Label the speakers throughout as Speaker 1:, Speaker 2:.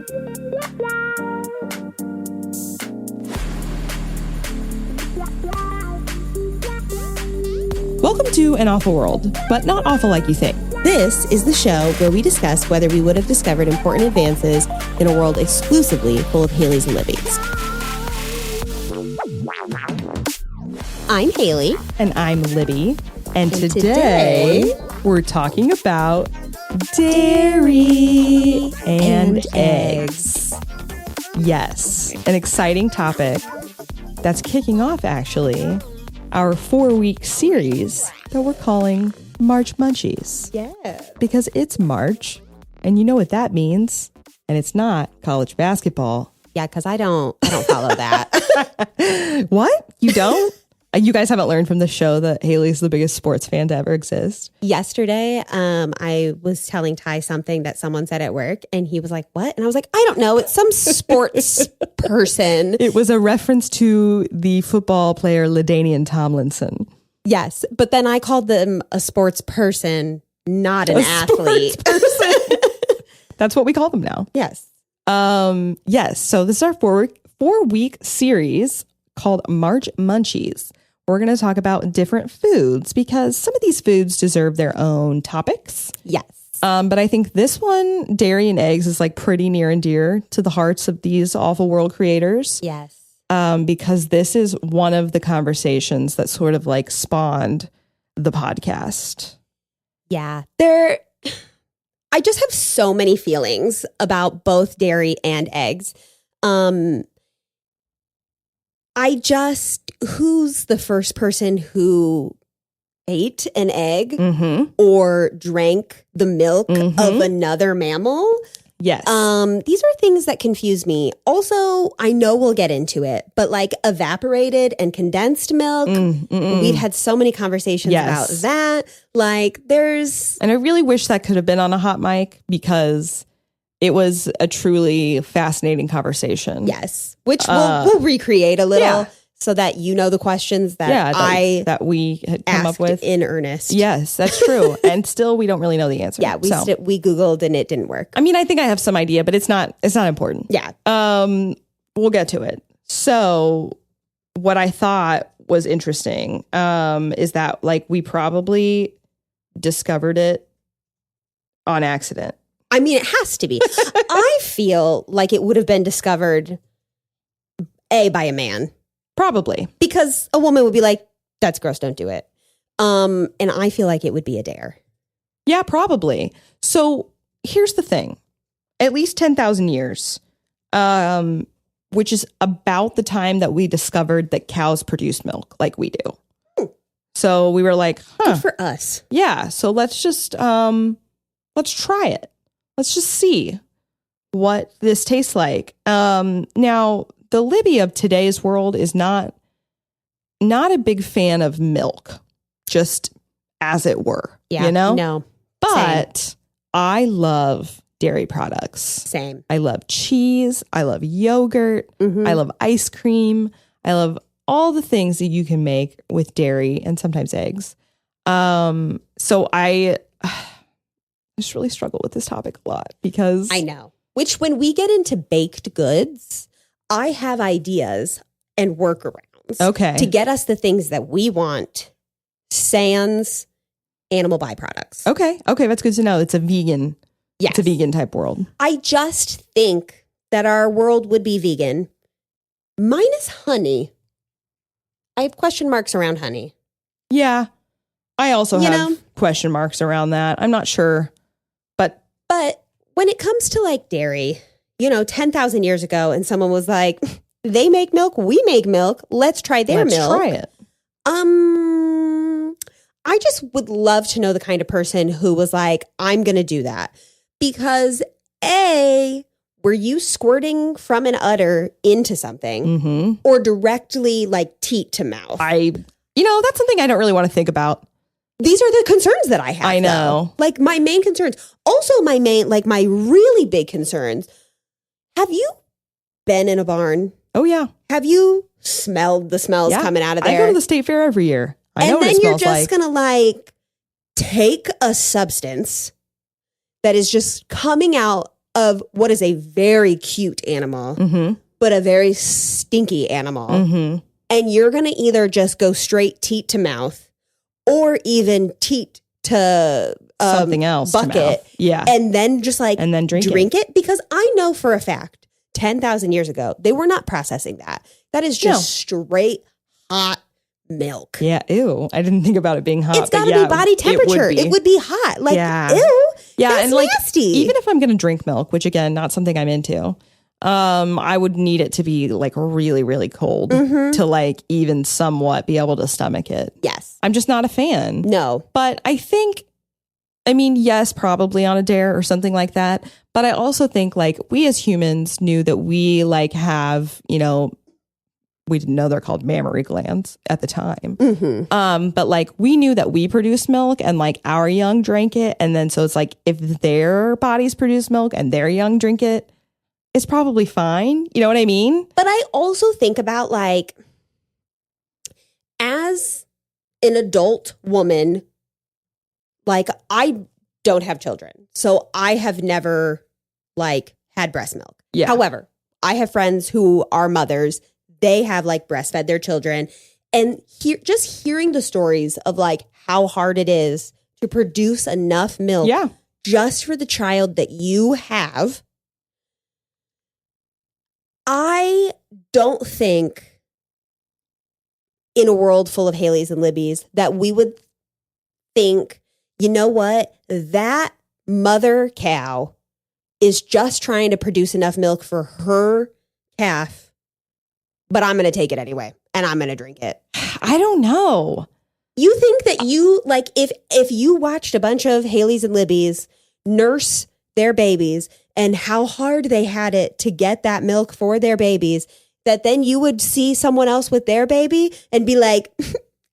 Speaker 1: Welcome to An Awful World, but not awful like you think.
Speaker 2: This is the show where we discuss whether we would have discovered important advances in a world exclusively full of Haylies and Libbys. I'm Haylie.
Speaker 1: And I'm Libby. And today we're talking about dairy and eggs. Yes, an exciting topic that's kicking off, actually, our 4-week series that we're calling March Munchies.
Speaker 2: Yeah.
Speaker 1: Because it's March, and you know what that means, and it's not college basketball.
Speaker 2: Yeah, because I don't follow that.
Speaker 1: What? You don't? You guys haven't learned from the show that Haylie's the biggest sports fan to ever exist?
Speaker 2: Yesterday, I was telling Ty something that someone said at work, and he was like, what? And I was like, I don't know. It's some sports person.
Speaker 1: It was a reference to the football player LaDainian Tomlinson.
Speaker 2: Yes, but then I called them a sports person, not an athlete.
Speaker 1: That's what we call them now.
Speaker 2: Yes.
Speaker 1: Yes. So this is our 4-week series called March Munchies. We're going to talk about different foods because some of these foods deserve their own topics.
Speaker 2: Yes.
Speaker 1: But I think this one, dairy and eggs, is like pretty near and dear to the hearts of these awful world creators.
Speaker 2: Yes.
Speaker 1: Because this is one of the conversations that sort of like spawned the podcast.
Speaker 2: Yeah. I just have so many feelings about both dairy and eggs. Who's the first person who ate an egg or drank the milk of another mammal?
Speaker 1: Yes.
Speaker 2: These are things that confuse me. Also, I know we'll get into it, but like evaporated and condensed milk, we've had so many conversations about that. Like
Speaker 1: And I really wish that could have been on a hot mic because it was a truly fascinating conversation.
Speaker 2: Yes. Which we'll recreate a little so that you know the questions that
Speaker 1: we had come up with
Speaker 2: in earnest.
Speaker 1: Yes, that's true. And still we don't really know the answer.
Speaker 2: Yeah, we Googled and it didn't work.
Speaker 1: I mean, I think I have some idea, but it's not important.
Speaker 2: Yeah.
Speaker 1: We'll get to it. So what I thought was interesting is that like we probably discovered it on accident.
Speaker 2: I mean, it has to be. I feel like it would have been discovered by a man.
Speaker 1: Probably.
Speaker 2: Because a woman would be like, that's gross, don't do it. And I feel like it would be a dare.
Speaker 1: Yeah, probably. So here's the thing. At least 10,000 years, which is about the time that we discovered that cows produce milk like we do. So we were like,
Speaker 2: good for us.
Speaker 1: Yeah. So let's just, let's try it. Let's just see what this tastes like. Now, the Libby of today's world is not a big fan of milk, just as it were.
Speaker 2: Yeah,
Speaker 1: you know?
Speaker 2: No.
Speaker 1: But
Speaker 2: Same.
Speaker 1: I love dairy products.
Speaker 2: Same.
Speaker 1: I love cheese. I love yogurt. I love ice cream. I love all the things that you can make with dairy and sometimes eggs. So I just really struggle with this topic a lot because
Speaker 2: I know. Which when we get into baked goods, I have ideas and workarounds to get us the things that we want, sans animal byproducts.
Speaker 1: Okay, that's good to know. It's a vegan.
Speaker 2: Yes.
Speaker 1: It's a vegan type world.
Speaker 2: I just think that our world would be vegan, minus honey. I have question marks around honey.
Speaker 1: Yeah, I also have question marks around that. I'm not sure,
Speaker 2: but when it comes to like dairy, 10,000 years ago, and someone was like, they make milk, we make milk, let's try their milk.
Speaker 1: Let's try it.
Speaker 2: I just would love to know the kind of person who was like, I'm going to do that. Because were you squirting from an udder into something or directly like teat to mouth?
Speaker 1: That's something I don't really want to think about.
Speaker 2: These are the concerns that I have.
Speaker 1: I know.
Speaker 2: Though. Like my main concerns. Also my really big concerns. Have you been in a barn?
Speaker 1: Oh, yeah.
Speaker 2: Have you smelled the smells coming out of there?
Speaker 1: I go to the state fair every year. I know what it smells like.
Speaker 2: And then you're just going to take a substance that is just coming out of what is a very cute animal, but a very stinky animal. And you're going to either just go straight teat to mouth or even teat to
Speaker 1: something else
Speaker 2: bucket.
Speaker 1: Yeah.
Speaker 2: And then just like
Speaker 1: and then
Speaker 2: drink it. Because I know for a fact 10,000 years ago, they were not processing that. That is just straight hot milk.
Speaker 1: Yeah. Ew. I didn't think about it being hot.
Speaker 2: It's got to be body temperature. It would be hot. Like, ew.
Speaker 1: Yeah.
Speaker 2: That's
Speaker 1: and like,
Speaker 2: nasty.
Speaker 1: Even if I'm going to drink milk, which again, not something I'm into, I would need it to be like really, really cold to like even somewhat be able to stomach it.
Speaker 2: Yes.
Speaker 1: I'm just not a fan.
Speaker 2: No.
Speaker 1: But I mean, yes, probably on a dare or something like that. But I also think like we as humans knew that we like have, you know, we didn't know they're called mammary glands at the time. But like we knew that we produced milk and like our young drank it. And then so it's like if their bodies produce milk and their young drink it, it's probably fine. You know what I mean?
Speaker 2: But I also think about like as an adult woman, like I don't have children. So I have never like had breast milk.
Speaker 1: Yeah.
Speaker 2: However, I have friends who are mothers. They have like breastfed their children. And just hearing the stories of like how hard it is to produce enough milk just for the child that you have. I don't think in a world full of Haylies and Libbies that we would think, you know what, that mother cow is just trying to produce enough milk for her calf, but I'm going to take it anyway and I'm going to drink it.
Speaker 1: I don't know.
Speaker 2: You think that you, like, if you watched a bunch of Haylies and Libbies nurse their babies and how hard they had it to get that milk for their babies, that then you would see someone else with their baby and be like,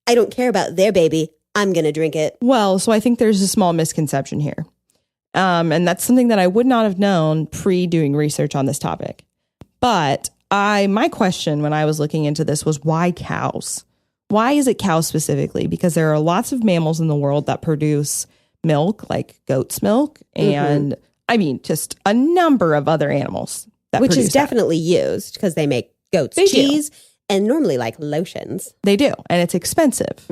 Speaker 2: I don't care about their baby. I'm going to drink it.
Speaker 1: Well, so I think there's a small misconception here. And that's something that I would not have known pre-doing research on this topic. But my question when I was looking into this was why cows? Why is it cows specifically? Because there are lots of mammals in the world that produce milk, like goat's milk, and I mean, just a number of other animals that
Speaker 2: which
Speaker 1: produce
Speaker 2: is definitely used because they make goat's cheese and normally like lotions.
Speaker 1: They do. And it's expensive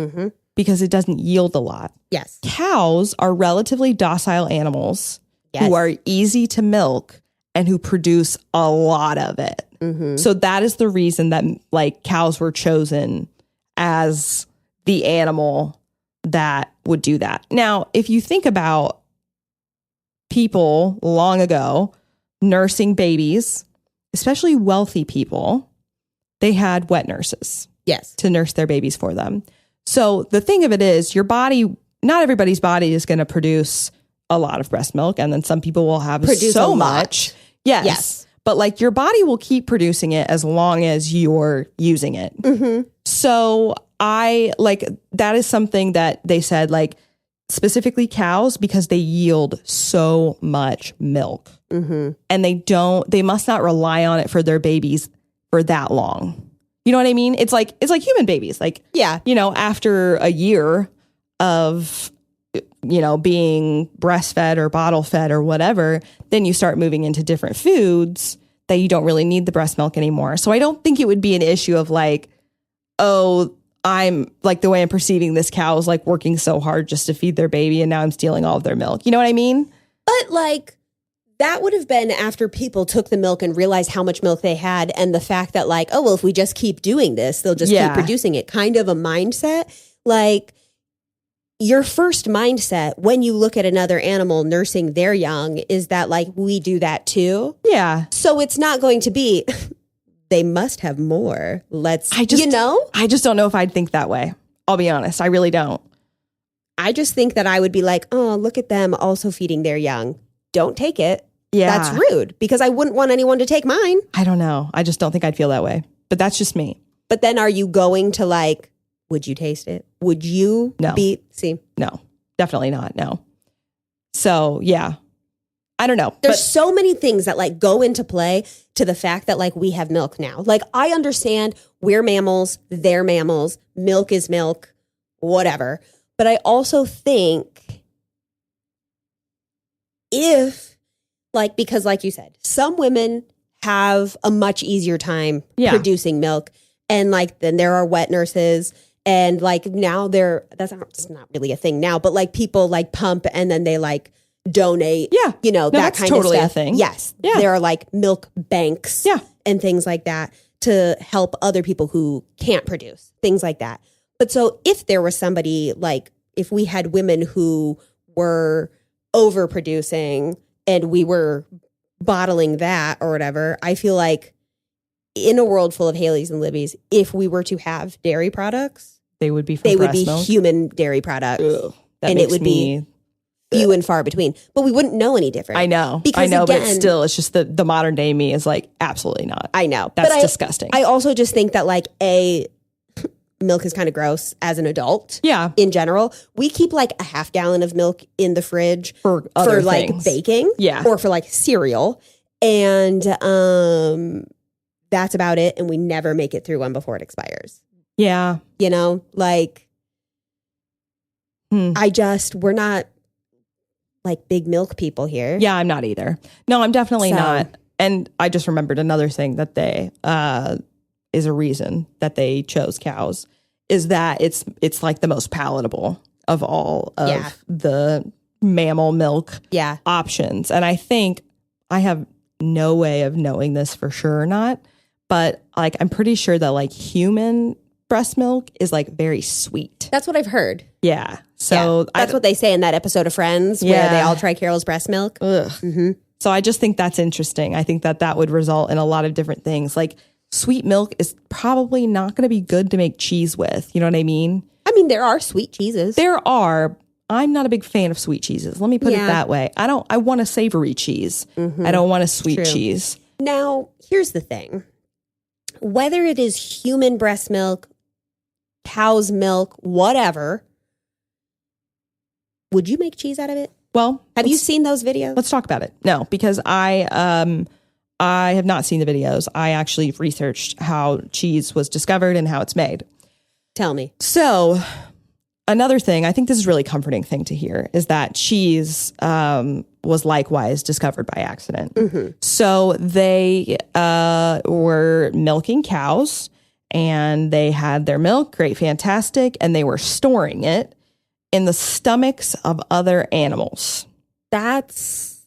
Speaker 1: because it doesn't yield a lot.
Speaker 2: Yes.
Speaker 1: Cows are relatively docile animals who are easy to milk and who produce a lot of it. So that is the reason that like cows were chosen as the animal that would do that. Now, if you think about people long ago nursing babies, especially wealthy people, they had wet nurses.
Speaker 2: Yes.
Speaker 1: To nurse their babies for them. So the thing of it is your body, not everybody's body is going to produce a lot of breast milk. And then some people will have so much. Yes. But like your body will keep producing it as long as you're using it. So I like that is something that they said like specifically cows because they yield so much milk and they must not rely on it for their babies for that long. You know what I mean? It's like human babies. Like, you know, after a year of, you know, being breastfed or bottle fed or whatever, then you start moving into different foods that you don't really need the breast milk anymore. So I don't think it would be an issue of like, oh, I'm like the way I'm perceiving this cow is like working so hard just to feed their baby and now I'm stealing all of their milk. You know what I mean?
Speaker 2: But like that would have been after people took the milk and realized how much milk they had and the fact that like, oh, well, if we just keep doing this, they'll just keep producing it. Kind of a mindset. Like your first mindset when you look at another animal nursing their young is that like we do that too.
Speaker 1: Yeah.
Speaker 2: So it's not going to be, they must have more. I just
Speaker 1: don't know if I'd think that way. I'll be honest. I really don't.
Speaker 2: I just think that I would be like, oh, look at them also feeding their young. Don't take it.
Speaker 1: Yeah.
Speaker 2: That's rude because I wouldn't want anyone to take mine.
Speaker 1: I don't know. I just don't think I'd feel that way. But that's just me.
Speaker 2: But then are you going to like, would you taste it? Would you see?
Speaker 1: No, definitely not. No. So yeah, I don't know.
Speaker 2: There's so many things that like go into play to the fact that like we have milk now. Like I understand we're mammals, they're mammals, milk is milk, whatever. But I also think if like, because like you said, some women have a much easier time producing milk. And like, then there are wet nurses. And like now it's not really a thing now, but like people like pump and then they like donate, you know, that kind
Speaker 1: totally
Speaker 2: of stuff.
Speaker 1: A thing.
Speaker 2: Yes. Yeah. There are like milk banks and things like that to help other people who can't produce, things like that. But so if there was somebody like, if we had women who were overproducing and we were bottling that or whatever, I feel like in a world full of Haylies and Libbies, if we were to have dairy products,
Speaker 1: they would be milk?
Speaker 2: Human dairy products.
Speaker 1: Ugh,
Speaker 2: and it would be few and far between. But we wouldn't know any different.
Speaker 1: I know.
Speaker 2: Because
Speaker 1: but still, it's just the modern day me is like, absolutely not.
Speaker 2: I know.
Speaker 1: That's disgusting.
Speaker 2: I also just think that like milk is kind of gross as an adult.
Speaker 1: Yeah.
Speaker 2: In general. We keep like a half gallon of milk in the fridge
Speaker 1: for other
Speaker 2: like
Speaker 1: things.
Speaker 2: Baking.
Speaker 1: Yeah.
Speaker 2: Or for like cereal. And that's about it. And we never make it through one before it expires.
Speaker 1: Yeah.
Speaker 2: You know, like we're not like big milk people here.
Speaker 1: Yeah, I'm not either. No, I'm definitely not. And I just remembered another thing that they is a reason that they chose cows is that it's like the most palatable of all of the mammal milk options. And I think I have no way of knowing this for sure or not, but like I'm pretty sure that like human breast milk is like very sweet.
Speaker 2: That's what I've heard.
Speaker 1: Yeah. So
Speaker 2: that's what they say in that episode of Friends where they all try Carol's breast milk.
Speaker 1: Mm-hmm. So I just think that's interesting. I think that would result in a lot of different things. Like sweet milk is probably not going to be good to make cheese with. You know what I mean?
Speaker 2: I mean, there are sweet cheeses.
Speaker 1: There are. I'm not a big fan of sweet cheeses. Let me put it that way. I want a savory cheese. Mm-hmm. I don't want a sweet cheese.
Speaker 2: Now, here's the thing. Whether it is human breast milk, cow's milk, whatever, would you make cheese out of it?
Speaker 1: Well,
Speaker 2: have you seen those videos?
Speaker 1: Let's talk about it. No, because I have not seen the videos. I actually researched how cheese was discovered and how it's made.
Speaker 2: Tell me.
Speaker 1: So another thing, I think this is a really comforting thing to hear, is that cheese was likewise discovered by accident. Mm-hmm. So they were milking cows and they had their milk, great, fantastic, and they were storing it in the stomachs of other animals.
Speaker 2: That's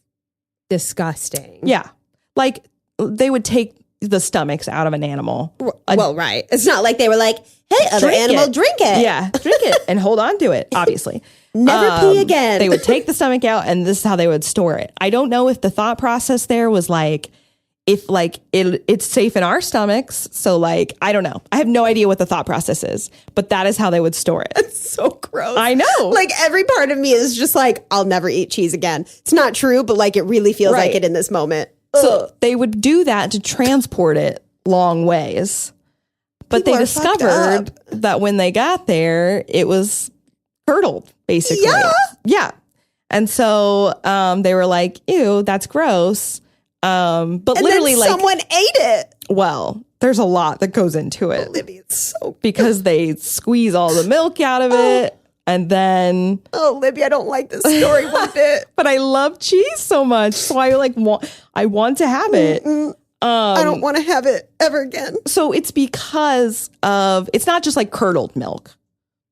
Speaker 2: disgusting.
Speaker 1: Yeah. Like they would take the stomachs out of an animal.
Speaker 2: Well, right. It's not like they were like, hey, other animal, drink it.
Speaker 1: Yeah, drink it and hold on to it, obviously.
Speaker 2: Never pee again.
Speaker 1: They would take the stomach out and this is how they would store it. I don't know if the thought process there was like, if like it's safe in our stomachs. So like, I don't know. I have no idea what the thought process is, but that is how they would store it.
Speaker 2: It's so gross.
Speaker 1: I know.
Speaker 2: Like every part of me is just like, I'll never eat cheese again. It's not true, but like it really feels like it in this moment.
Speaker 1: So they would do that to transport it long ways. But they discovered that when they got there, it was curdled, basically. Yeah. And so they were like, ew, that's gross. But literally
Speaker 2: then someone ate it.
Speaker 1: Well, there's a lot that goes into it.
Speaker 2: Libby, it's so good.
Speaker 1: Because they squeeze all the milk out of it. And then...
Speaker 2: Oh, Libby, I don't like this story one bit.
Speaker 1: But I love cheese so much. So I want to have it.
Speaker 2: I don't want to have it ever again.
Speaker 1: So it's because of... It's not just like curdled milk.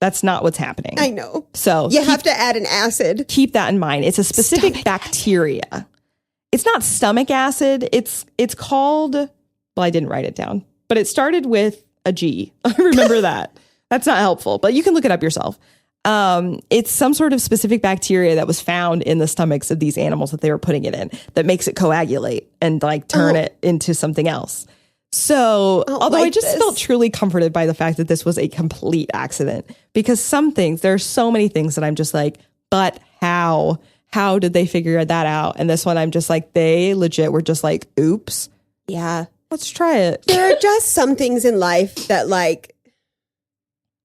Speaker 1: That's not what's happening.
Speaker 2: I know.
Speaker 1: So
Speaker 2: you have to add an acid.
Speaker 1: Keep that in mind. It's a specific bacteria. Acid. It's not stomach acid. It's called... Well, I didn't write it down. But it started with a G. I remember that. That's not helpful. But you can look it up yourself. It's some sort of specific bacteria that was found in the stomachs of these animals that they were putting it in that makes it coagulate and like turn it into something else. So although I just felt truly comforted by the fact that this was a complete accident, because some things, there are so many things that I'm just like, but how did they figure that out? And this one, I'm just like, they legit were just like, oops.
Speaker 2: Yeah.
Speaker 1: Let's try it.
Speaker 2: There are just some things in life that like,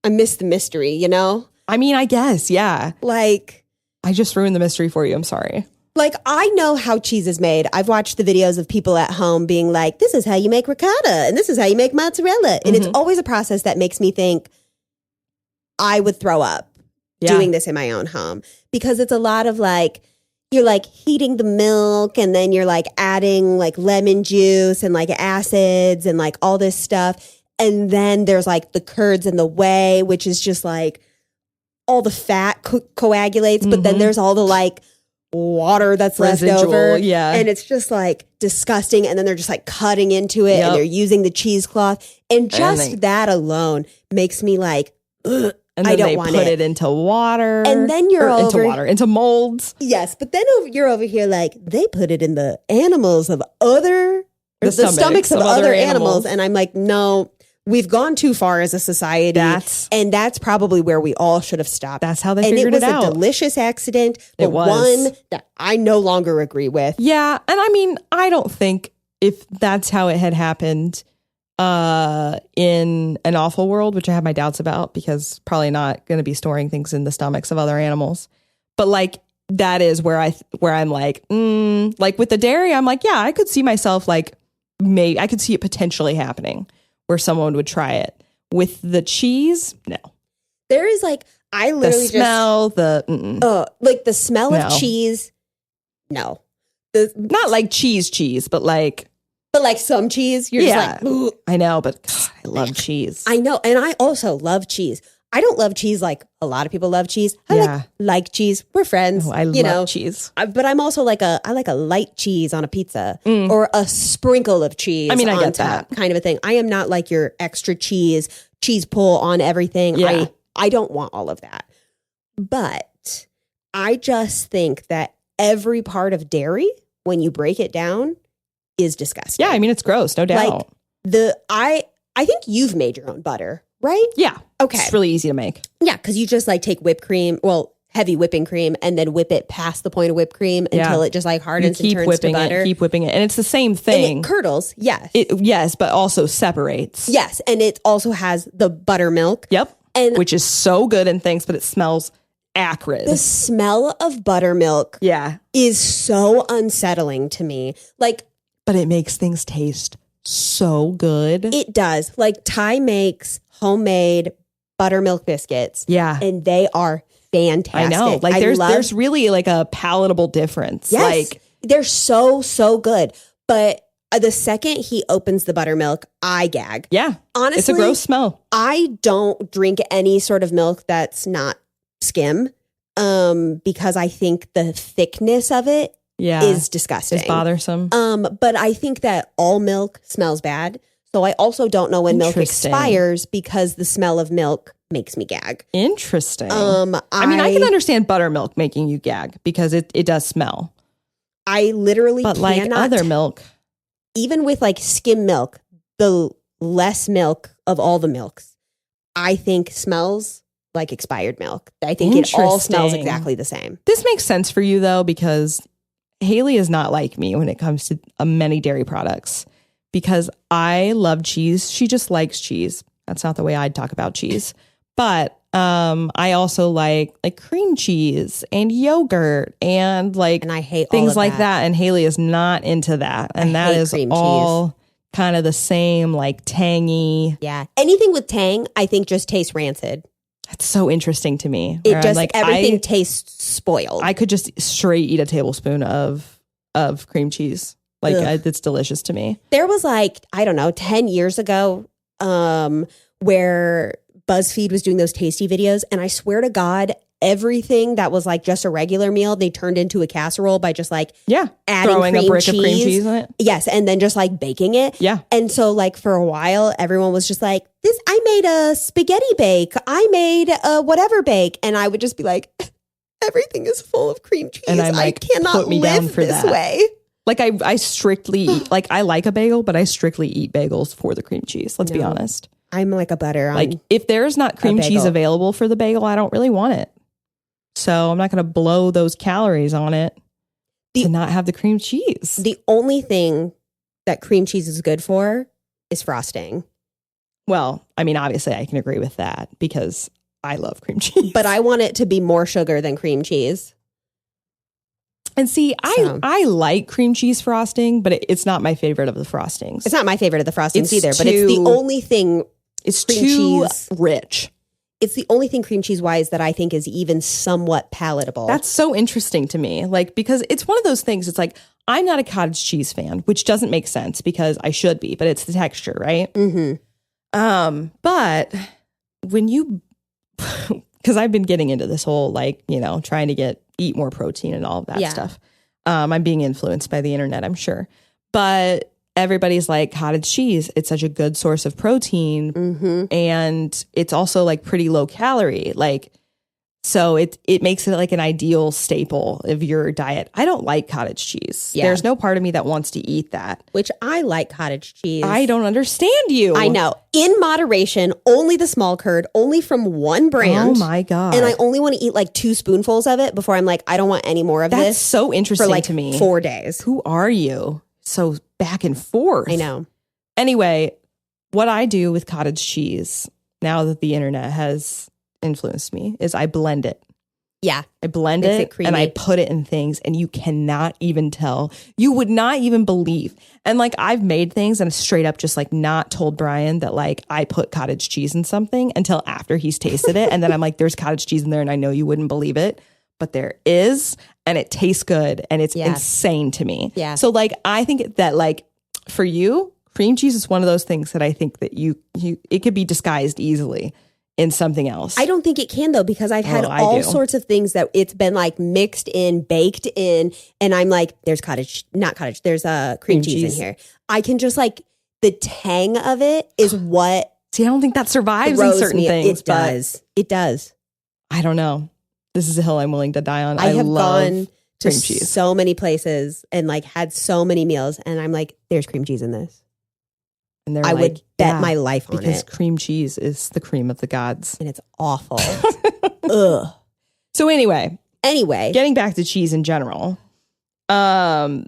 Speaker 2: I miss the mystery, you know?
Speaker 1: I mean, I guess, yeah.
Speaker 2: Like,
Speaker 1: I just ruined the mystery for you. I'm sorry.
Speaker 2: Like, I know how cheese is made. I've watched the videos of people at home being like, this is how you make ricotta and this is how you make mozzarella. And it's always a process that makes me think I would throw up doing this in my own home, because it's a lot of like, you're like heating the milk and then you're like adding like lemon juice and like acids and like all this stuff. And then there's like the curds and the whey, which is just like all the fat coagulates. But then there's all the like water that's
Speaker 1: Residual,
Speaker 2: left over.
Speaker 1: yeah.
Speaker 2: And it's just like disgusting. And then they're just like cutting into it and they're using the cheesecloth. And just that alone makes me like, ugh.
Speaker 1: And then they put it into water.
Speaker 2: And then you're
Speaker 1: into molds.
Speaker 2: Yes, but then you're over here like, they put it in the animals of the stomachs of other animals. And I'm like, no, we've gone too far as a society. And that's probably where we all should have stopped.
Speaker 1: That's how they figured it out.
Speaker 2: And it was a delicious accident, but one that I no longer agree with.
Speaker 1: Yeah, and I mean, I don't think if that's how it had happened in an awful world, which I have my doubts about because probably not going to be storing things in the stomachs of other animals. But like that is where I'm like, like with the dairy, I'm like, yeah, I could see myself like maybe I could see it potentially happening where someone would try it. With the cheese, no.
Speaker 2: There is like I literally
Speaker 1: like
Speaker 2: the smell of cheese. No,
Speaker 1: not like cheese, but like.
Speaker 2: But like some cheese, you're just like, ooh.
Speaker 1: I know, but God, I love cheese.
Speaker 2: I know. And I also love cheese. I don't love cheese like a lot of people love cheese. I like cheese. We're friends.
Speaker 1: I love cheese.
Speaker 2: But I'm also like I like a light cheese on a pizza or a sprinkle of cheese.
Speaker 1: I mean, I
Speaker 2: on
Speaker 1: get
Speaker 2: top,
Speaker 1: that
Speaker 2: kind of a thing. I am not like your extra cheese pull on everything.
Speaker 1: Yeah.
Speaker 2: I don't want all of that. But I just think that every part of dairy, when you break it down, is disgusting.
Speaker 1: Yeah, I mean, it's gross, no doubt.
Speaker 2: Like I think you've made your own butter, right?
Speaker 1: Yeah.
Speaker 2: Okay.
Speaker 1: It's really easy to make.
Speaker 2: Yeah, because you just like take whipped cream, heavy whipping cream, and then whip it past the point of whipped cream until it just like hardens and turns to butter.
Speaker 1: Keep whipping it. And it's the same thing.
Speaker 2: And it curdles, yes.
Speaker 1: Yes, but also separates.
Speaker 2: Yes, and it also has the buttermilk.
Speaker 1: Yep. Which is so good and things, but it smells acrid.
Speaker 2: The smell of buttermilk is so unsettling to me. Like,
Speaker 1: but it makes things taste so good.
Speaker 2: It does. Like Ty makes homemade buttermilk biscuits. Yeah. And they are fantastic.
Speaker 1: I know. Like there's really like a palatable difference.
Speaker 2: Yes.
Speaker 1: Like
Speaker 2: they're so good. But the second he opens the buttermilk, I gag.
Speaker 1: Yeah.
Speaker 2: Honestly,
Speaker 1: it's a gross smell.
Speaker 2: I don't drink any sort of milk that's not skim because I think the thickness of it is disgusting.
Speaker 1: It's bothersome.
Speaker 2: But I think that all milk smells bad. So I also don't know when milk expires because the smell of milk makes me gag.
Speaker 1: Interesting. I mean, I can understand buttermilk making you gag because it does smell.
Speaker 2: I literally
Speaker 1: but like other milk.
Speaker 2: Even with like skim milk, the less milk of all the milks, I think smells like expired milk. I think it all smells exactly the same.
Speaker 1: This makes sense for you though, because Haylie is not like me when it comes to many dairy products because I love cheese. She just likes cheese. That's not the way I'd talk about cheese. But I also like cream cheese and yogurt and I hate things like that. And Haylie is not into that. And that is all kind of the same, like tangy.
Speaker 2: Yeah. Anything with tang, I think just tastes rancid.
Speaker 1: That's so interesting to me.
Speaker 2: It just everything tastes spoiled.
Speaker 1: I could just straight eat a tablespoon of cream cheese. Like it's delicious to me.
Speaker 2: There was 10 years ago where BuzzFeed was doing those tasty videos. And I swear to God, everything that was like just a regular meal, they turned into a casserole by just adding
Speaker 1: throwing a brick of cream cheese in it.
Speaker 2: Yes. And then just baking it.
Speaker 1: Yeah.
Speaker 2: And so for a while, everyone was just like, I made a spaghetti bake. I made a whatever bake. And I would just be like, everything is full of cream cheese. And I cannot live this way.
Speaker 1: Like I strictly eat, I like a bagel, but I strictly eat bagels for the cream cheese. Let's be honest.
Speaker 2: I'm like a butter.
Speaker 1: If there's not cream cheese available for the bagel, I don't really want it. So I'm not going to blow those calories on it to not have the cream cheese.
Speaker 2: The only thing that cream cheese is good for is frosting.
Speaker 1: Well, I mean, obviously I can agree with that because I love cream cheese.
Speaker 2: But I want it to be more sugar than cream cheese.
Speaker 1: And see, I like cream cheese frosting, but it's not my favorite of the frostings.
Speaker 2: It's not my favorite of the frostings either, but it's the only thing.
Speaker 1: It's too rich.
Speaker 2: it's the only thing cream cheese wise that I think is even somewhat palatable.
Speaker 1: That's so interesting to me. Like, because it's one of those things, it's like, I'm not a cottage cheese fan, which doesn't make sense because I should be, but it's the texture, right? But when you, because I've been getting into this whole, like, you know, trying to eat more protein and all of that stuff. I'm being influenced by the internet, I'm sure. But everybody's like, cottage cheese, it's such a good source of protein. And it's also like pretty low calorie. Like, so it makes it like an ideal staple of your diet. I don't like cottage cheese. Yeah. There's no part of me that wants to eat that.
Speaker 2: Which I like cottage cheese.
Speaker 1: I don't understand you.
Speaker 2: I know. In moderation, only the small curd, only from one brand.
Speaker 1: Oh my God.
Speaker 2: And I only want to eat like 2 spoonfuls of it before I'm like, I don't want any more of this.
Speaker 1: That's so interesting
Speaker 2: for like
Speaker 1: to me.
Speaker 2: 4 days.
Speaker 1: Who are you? So back and forth.
Speaker 2: I know.
Speaker 1: Anyway, what I do with cottage cheese, now that the internet has influenced me, is I blend it.
Speaker 2: Yeah.
Speaker 1: I blend it and I put it in things, and you cannot even tell. You would not even believe. And like, I've made things and straight up just like not told Brian that like I put cottage cheese in something until after he's tasted it. And then I'm like, there's cottage cheese in there, and I know you wouldn't believe it, but there is, and it tastes good, and it's insane to me.
Speaker 2: Yeah.
Speaker 1: So like, I think that like for you, cream cheese is one of those things that I think that you it could be disguised easily in something else.
Speaker 2: I don't think it can though, because I've had all sorts of things that it's been like mixed in, baked in, and I'm like, there's there's cream cheese in here. I can just like, the tang of it is what.
Speaker 1: See, I don't think that survives in certain things.
Speaker 2: It does.
Speaker 1: I don't know. This is a hill I'm willing to die on.
Speaker 2: I have
Speaker 1: love
Speaker 2: gone to
Speaker 1: cream cheese.
Speaker 2: So many places and like had so many meals, and I'm like, there's cream cheese in this.
Speaker 1: And they're
Speaker 2: I would bet my life on it.
Speaker 1: Because cream cheese is the cream of the gods.
Speaker 2: And it's awful. Ugh.
Speaker 1: So anyway,
Speaker 2: getting
Speaker 1: back to cheese in general. No,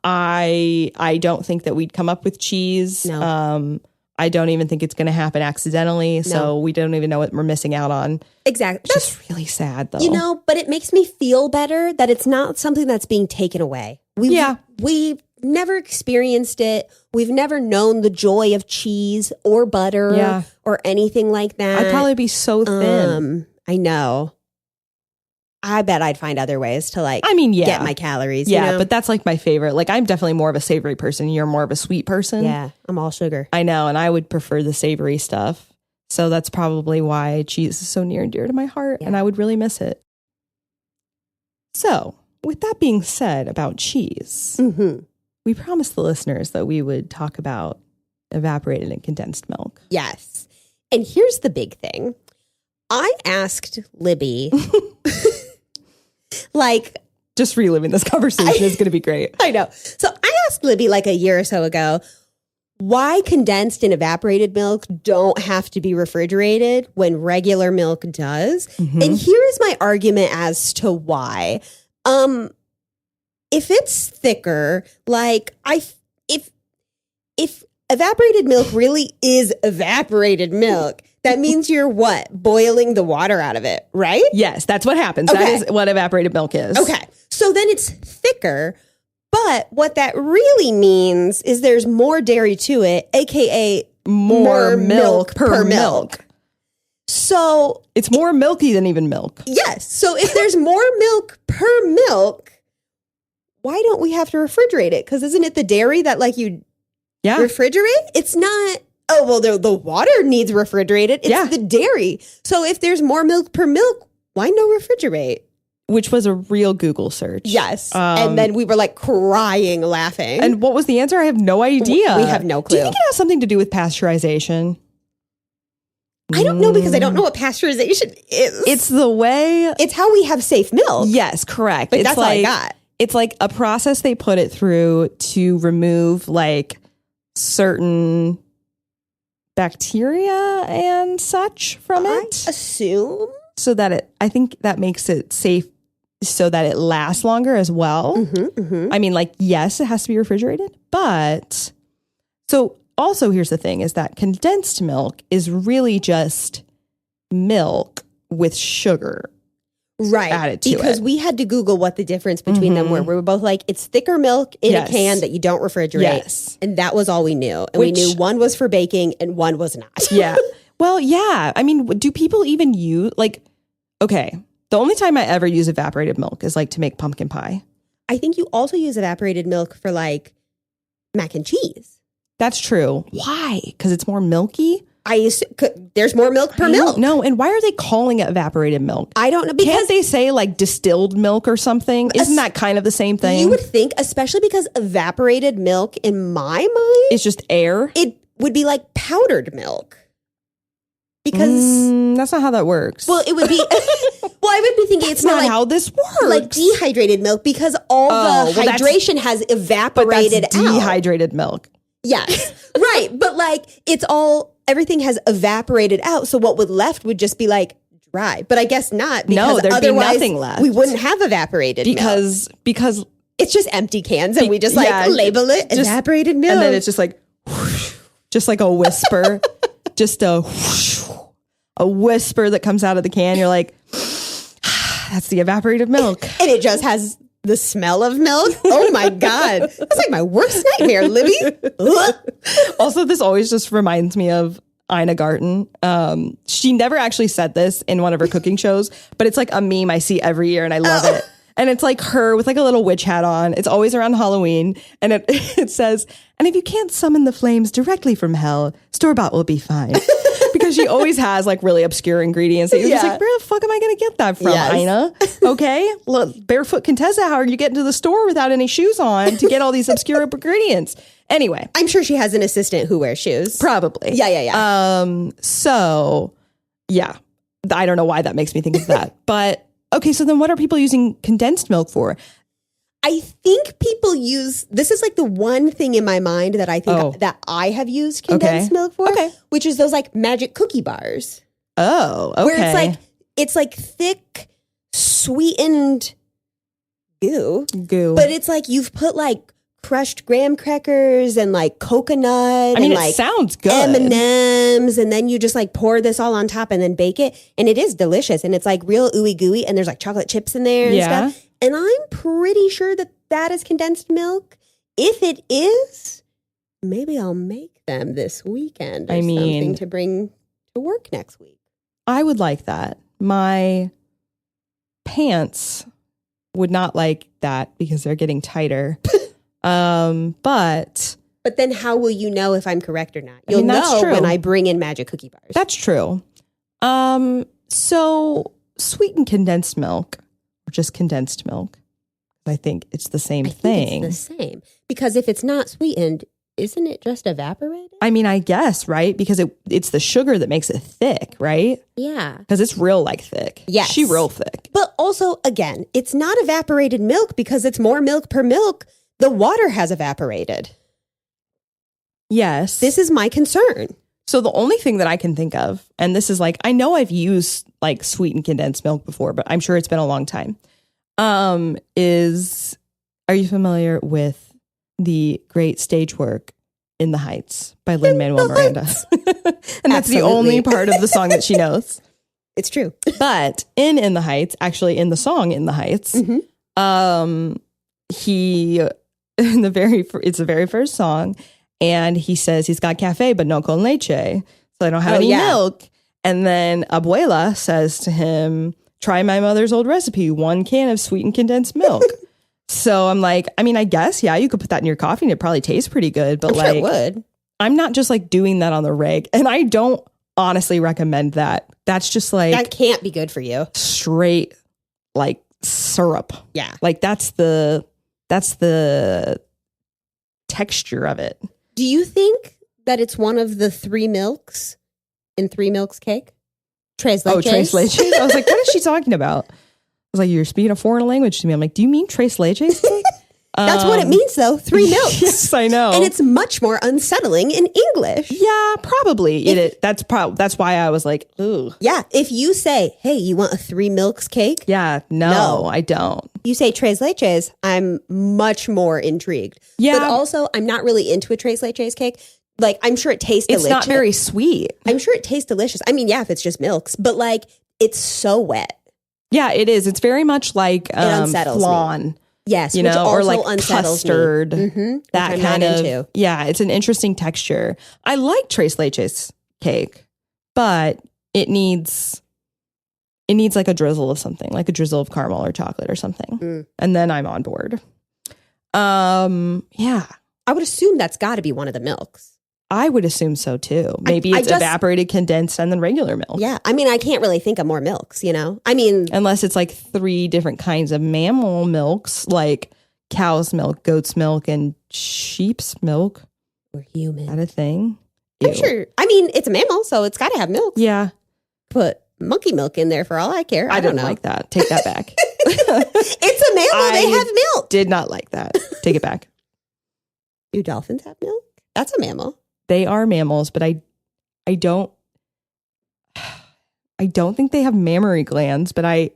Speaker 1: I don't think that we'd come up with cheese.
Speaker 2: No.
Speaker 1: I don't even think it's going to happen accidentally. So we don't even know what we're missing out on.
Speaker 2: Exactly.
Speaker 1: It's just really sad though.
Speaker 2: You know, but it makes me feel better that it's not something that's being taken away. We've never experienced it. We've never known the joy of cheese or butter or anything like that.
Speaker 1: I'd probably be so thin.
Speaker 2: I know. I bet I'd find other ways to like get my calories.
Speaker 1: Yeah,
Speaker 2: you know?
Speaker 1: but that's like my favorite. Like, I'm definitely more of a savory person. You're more of a sweet person.
Speaker 2: Yeah, I'm all sugar.
Speaker 1: I know, and I would prefer the savory stuff. So that's probably why cheese is so near and dear to my heart, and I would really miss it. So, with that being said about cheese, we promised the listeners that we would talk about evaporated and condensed milk.
Speaker 2: Yes. And here's the big thing. I asked Libby, like...
Speaker 1: Just reliving this conversation is going to be great.
Speaker 2: I know. So I asked Libby like a year or so ago, why condensed and evaporated milk don't have to be refrigerated when regular milk does. And here is my argument as to why. If it's thicker, like if evaporated milk really is evaporated milk, that means you're what? Boiling the water out of it, right?
Speaker 1: Yes, that's what happens.
Speaker 2: Okay.
Speaker 1: That is what evaporated milk is.
Speaker 2: Okay. So then it's thicker, but what that really means is there's more dairy to it, aka
Speaker 1: more milk per milk.
Speaker 2: So
Speaker 1: it's more milky than even milk.
Speaker 2: Yes. So if there's more milk per milk, why don't we have to refrigerate it? Because isn't it the dairy that like you refrigerate? It's not. Oh, well, the water needs refrigerated. It's the dairy. So if there's more milk per milk, why no refrigerate?
Speaker 1: Which was a real Google search.
Speaker 2: Yes. And then we were like crying, laughing.
Speaker 1: And what was the answer? I have no idea.
Speaker 2: We have no clue.
Speaker 1: Do you think it has something to do with pasteurization?
Speaker 2: I don't know, because I don't know what pasteurization is.
Speaker 1: It's the way.
Speaker 2: It's how we have safe milk.
Speaker 1: Yes, correct.
Speaker 2: But
Speaker 1: it's
Speaker 2: that's
Speaker 1: like,
Speaker 2: all I got.
Speaker 1: It's like a process they put it through to remove like certain bacteria and such from it.
Speaker 2: I assume.
Speaker 1: So that I think that makes it safe so that it lasts longer as well. I mean, like, yes, it has to be refrigerated, but so also here's the thing is that condensed milk is really just milk with sugar.
Speaker 2: Right.
Speaker 1: Added to
Speaker 2: because
Speaker 1: it.
Speaker 2: we had to Google what the difference between them were. We were both like, it's thicker milk in a can that you don't refrigerate.
Speaker 1: Yes.
Speaker 2: And that was all we knew. And we knew one was for baking and one was not.
Speaker 1: Yeah. Well, yeah. I mean, do people even use okay, the only time I ever use evaporated milk is like to make pumpkin pie.
Speaker 2: I think you also use evaporated milk for like mac and cheese.
Speaker 1: That's true. Why? Because it's more milky?
Speaker 2: There's more milk per milk.
Speaker 1: No, and why are they calling it evaporated milk?
Speaker 2: I don't know. Because
Speaker 1: can't they say like distilled milk or something? Isn't that kind of the same thing?
Speaker 2: You would think, especially because evaporated milk, in my mind,
Speaker 1: it's just air.
Speaker 2: It would be like powdered milk. Because
Speaker 1: that's not how that works.
Speaker 2: Well, it would be. Well, I would be thinking it's not like
Speaker 1: how this works.
Speaker 2: Like dehydrated milk, because all the hydration has evaporated
Speaker 1: but that's dehydrated milk.
Speaker 2: Yes, right. But like everything has evaporated out. So what would left would just be like dry. But I guess not. Because
Speaker 1: there'd be
Speaker 2: otherwise
Speaker 1: nothing left.
Speaker 2: We wouldn't have evaporated
Speaker 1: milk. Because
Speaker 2: it's just empty cans and we just label it evaporated milk.
Speaker 1: And then it's just like, whoosh, just like a whisper, just a whoosh, a whisper that comes out of the can. You're like, that's the evaporated milk.
Speaker 2: And it just has the smell of milk. Oh my God. That's like my worst nightmare, Libby.
Speaker 1: Also, this always just reminds me of Ina Garten. She never actually said this in one of her cooking shows, but it's like a meme I see every year and I love it. And it's like her with like a little witch hat on. It's always around Halloween. And it says, and if you can't summon the flames directly from hell, store-bought will be fine. Because she always has like really obscure ingredients. And you're just like, where the fuck am I going to get that from, Ina? Okay. Look, barefoot Contessa, how are you getting to the store without any shoes on to get all these obscure ingredients? Anyway.
Speaker 2: I'm sure she has an assistant who wears shoes.
Speaker 1: Probably.
Speaker 2: Yeah.
Speaker 1: So, yeah. I don't know why that makes me think of that. But, okay, so then what are people using condensed milk for?
Speaker 2: I think people use, this is like the one thing in my mind that I think that I have used condensed milk for, which is those like magic cookie bars.
Speaker 1: Oh, okay.
Speaker 2: Where it's like thick, sweetened goo. But it's like you've put like crushed graham crackers and like coconut.
Speaker 1: I mean,
Speaker 2: and
Speaker 1: it
Speaker 2: like
Speaker 1: sounds good.
Speaker 2: M&Ms, and then you just like pour this all on top and then bake it. And it is delicious. And it's like real ooey gooey, and there's like chocolate chips in there and stuff. And I'm pretty sure that is condensed milk. If it is, maybe I'll make them this weekend or something to bring to work next week.
Speaker 1: I would like that. My pants would not like that because they're getting tighter. But
Speaker 2: then how will you know if I'm correct or not? You'll know when I bring in magic cookie bars.
Speaker 1: That's true. So sweetened condensed milk, or just condensed milk, I think it's the same thing.
Speaker 2: It's the same. Because if it's not sweetened, isn't it just evaporated?
Speaker 1: I mean, I guess, right? Because it's the sugar that makes it thick, right?
Speaker 2: Yeah.
Speaker 1: Because it's real thick.
Speaker 2: Yes.
Speaker 1: She real thick.
Speaker 2: But also, again, it's not evaporated milk because it's more milk per milk. The water has evaporated.
Speaker 1: Yes.
Speaker 2: This is my concern.
Speaker 1: So the only thing that I can think of, and this is like, I know I've used like sweetened condensed milk before, but I'm sure it's been a long time. Are you familiar with the great stage work In the Heights by Lin-Manuel Miranda? And that's the only part of the song that she knows.
Speaker 2: It's true.
Speaker 1: But in the Heights, actually in the song In the Heights, it's the very first song, and he says he's got cafe but no con leche, so I don't have any milk. And then Abuela says to him, try my mother's old recipe, 1 can of sweetened condensed milk. So I'm like, I mean, I guess, you could put that in your coffee and it probably tastes pretty good, but
Speaker 2: I'm sure it would.
Speaker 1: I'm not just like doing that on the reg, and I don't honestly recommend that. That's just like,
Speaker 2: that can't be good for you.
Speaker 1: Straight like syrup.
Speaker 2: Yeah.
Speaker 1: Like that's the texture of it.
Speaker 2: Do you think that it's one of the 3 milks in 3 Milks cake? Tres leches.
Speaker 1: Oh, tres leches. I was like, what is she talking about? I was like, you're speaking a foreign language to me. I'm like, do you mean tres leches cake?
Speaker 2: That's what it means, though. 3 milks.
Speaker 1: Yes, I know.
Speaker 2: And it's much more unsettling in English.
Speaker 1: Yeah, probably. That's why I was like, ooh.
Speaker 2: Yeah. If you say, hey, you want a 3 Milks cake?
Speaker 1: Yeah. No, I don't.
Speaker 2: You say tres leches, I'm much more intrigued.
Speaker 1: Yeah.
Speaker 2: But also, I'm not really into a tres leches cake. Like, I'm sure it tastes delicious.
Speaker 1: It's not very sweet.
Speaker 2: I'm sure it tastes delicious. I mean, yeah, if it's just milks. But, like, it's so wet.
Speaker 1: Yeah, it is. It's very much like flan.
Speaker 2: Me. Yes,
Speaker 1: you know, or like custard, that kind of. Yeah, it's an interesting texture. I like tres leches cake. but it needs like a drizzle of something, like a drizzle of caramel or chocolate or something. And then I'm on board. Yeah.
Speaker 2: I would assume that's got to be one of the milks.
Speaker 1: I would assume so too. Maybe it's evaporated, condensed, and then regular milk.
Speaker 2: Yeah. I mean, I can't really think of more milks, you know? I mean,
Speaker 1: unless it's like 3 different kinds of mammal milks, like cow's milk, goat's milk, and sheep's milk.
Speaker 2: We're human.
Speaker 1: Is that a thing?
Speaker 2: I'm sure. I mean, it's a mammal, so it's got to have milk.
Speaker 1: Yeah.
Speaker 2: Put monkey milk in there for all I care.
Speaker 1: I don't
Speaker 2: know.
Speaker 1: like that. Take that back.
Speaker 2: It's a mammal. They have milk.
Speaker 1: Did not like that. Take it back.
Speaker 2: Do dolphins have milk? That's a mammal.
Speaker 1: They are mammals, but I don't think they have mammary glands, but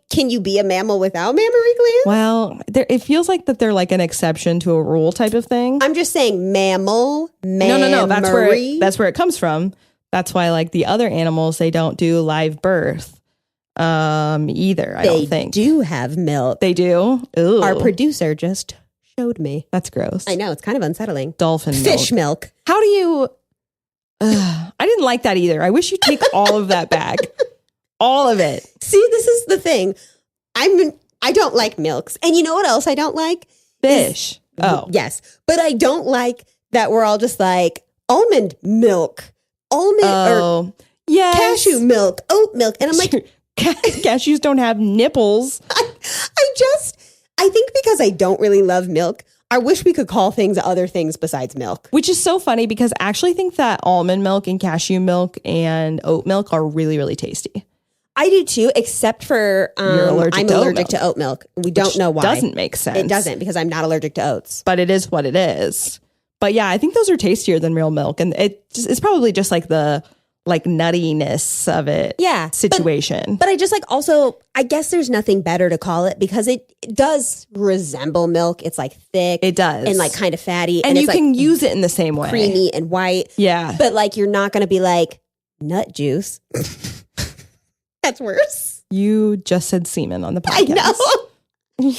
Speaker 2: can you be a mammal without mammary glands?
Speaker 1: Well, it feels like that they're like an exception to a rule type of thing.
Speaker 2: I'm just saying mammal,
Speaker 1: No. That's where it comes from. That's why like the other animals, they don't do live birth either, I don't think.
Speaker 2: They do have milk.
Speaker 1: They do? Ooh.
Speaker 2: Our producer just showed me.
Speaker 1: That's gross.
Speaker 2: I know, it's kind of unsettling.
Speaker 1: Dolphin milk.
Speaker 2: Fish milk.
Speaker 1: How do you... I didn't like that either. I wish you'd take all of that back. All of it.
Speaker 2: See, this is the thing. I don't like milks. And you know what else I don't like?
Speaker 1: Fish.
Speaker 2: Yes. But I don't like that we're all just like almond milk. Or cashew milk, oat milk. And I'm like...
Speaker 1: Cashews don't have nipples.
Speaker 2: I think because I don't really love milk, I wish we could call things other things besides milk.
Speaker 1: Which is so funny because I actually think that almond milk and cashew milk and oat milk are really, really tasty.
Speaker 2: I do too, except for I'm allergic to oat milk. We don't know why.
Speaker 1: Doesn't make sense.
Speaker 2: It doesn't because I'm not allergic to oats.
Speaker 1: But it is what it is. But yeah, I think those are tastier than real milk. And it's probably just like the nuttiness of it situation.
Speaker 2: But I just like also, I guess there's nothing better to call it because it does resemble milk. It's like thick.
Speaker 1: It does.
Speaker 2: And like kind of fatty.
Speaker 1: And
Speaker 2: it's
Speaker 1: you can use it in the same way.
Speaker 2: Creamy and white.
Speaker 1: Yeah.
Speaker 2: But like you're not going to be like nut juice. That's worse.
Speaker 1: You just said semen on the podcast.
Speaker 2: I know.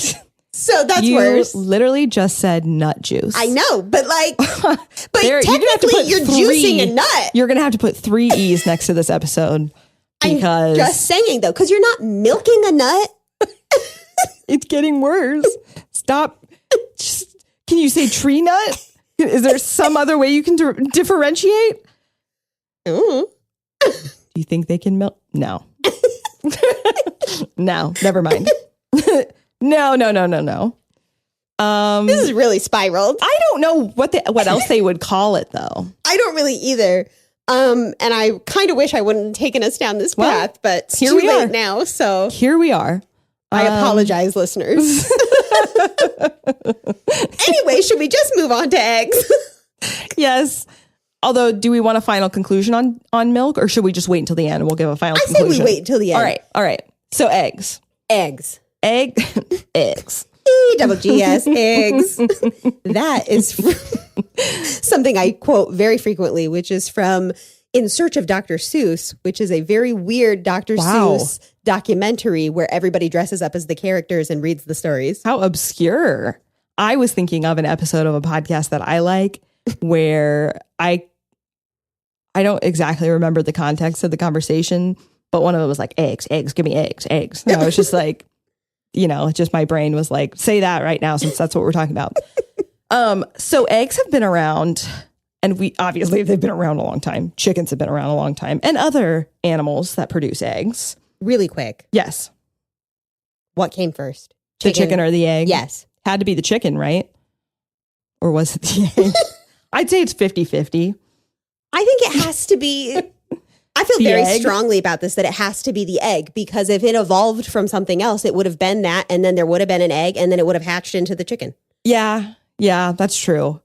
Speaker 2: So that's worse.
Speaker 1: You literally just said nut juice.
Speaker 2: I know, but like, technically you're juicing a nut.
Speaker 1: You're going to have to put 3 E's next to this episode because...
Speaker 2: I'm just saying though, because you're not milking a nut.
Speaker 1: It's getting worse. Stop. Can you say tree nut? Is there some other way you can differentiate?
Speaker 2: Mm.
Speaker 1: Do you think they can milk? No. No, never mind. No.
Speaker 2: This is really spiraled.
Speaker 1: I don't know what else they would call it though.
Speaker 2: I don't really either. And I kind of wish I wouldn't have taken us down this path, but it's too late now. So
Speaker 1: here we are.
Speaker 2: I apologize, listeners. Anyway, should we just move on to eggs?
Speaker 1: Yes. Although, do we want a final conclusion on milk, or should we just wait until the end and we'll give a final conclusion?
Speaker 2: I say we wait until the end.
Speaker 1: All right. So eggs.
Speaker 2: Eggs.
Speaker 1: Eggs.
Speaker 2: E-double-G-S, eggs. That is something I quote very frequently, which is from In Search of Dr. Seuss, which is a very weird Dr. Seuss documentary where everybody dresses up as the characters and reads the stories.
Speaker 1: How obscure. I was thinking of an episode of a podcast that I like where I don't exactly remember the context of the conversation, but one of them was like, eggs, give me eggs. And I was just like, just my brain was like, say that right now, since that's what we're talking about. So eggs have been around, and they've been around a long time. Chickens have been around a long time, and other animals that produce eggs.
Speaker 2: Really quick.
Speaker 1: Yes.
Speaker 2: What came first?
Speaker 1: The chicken or the egg?
Speaker 2: Yes.
Speaker 1: Had to be the chicken, right? Or was it the egg? I'd say it's 50-50.
Speaker 2: I think it has to be... I feel very strongly about this, that it has to be the egg, because if it evolved from something else, it would have been that, and then there would have been an egg, and then it would have hatched into the chicken.
Speaker 1: Yeah, that's true.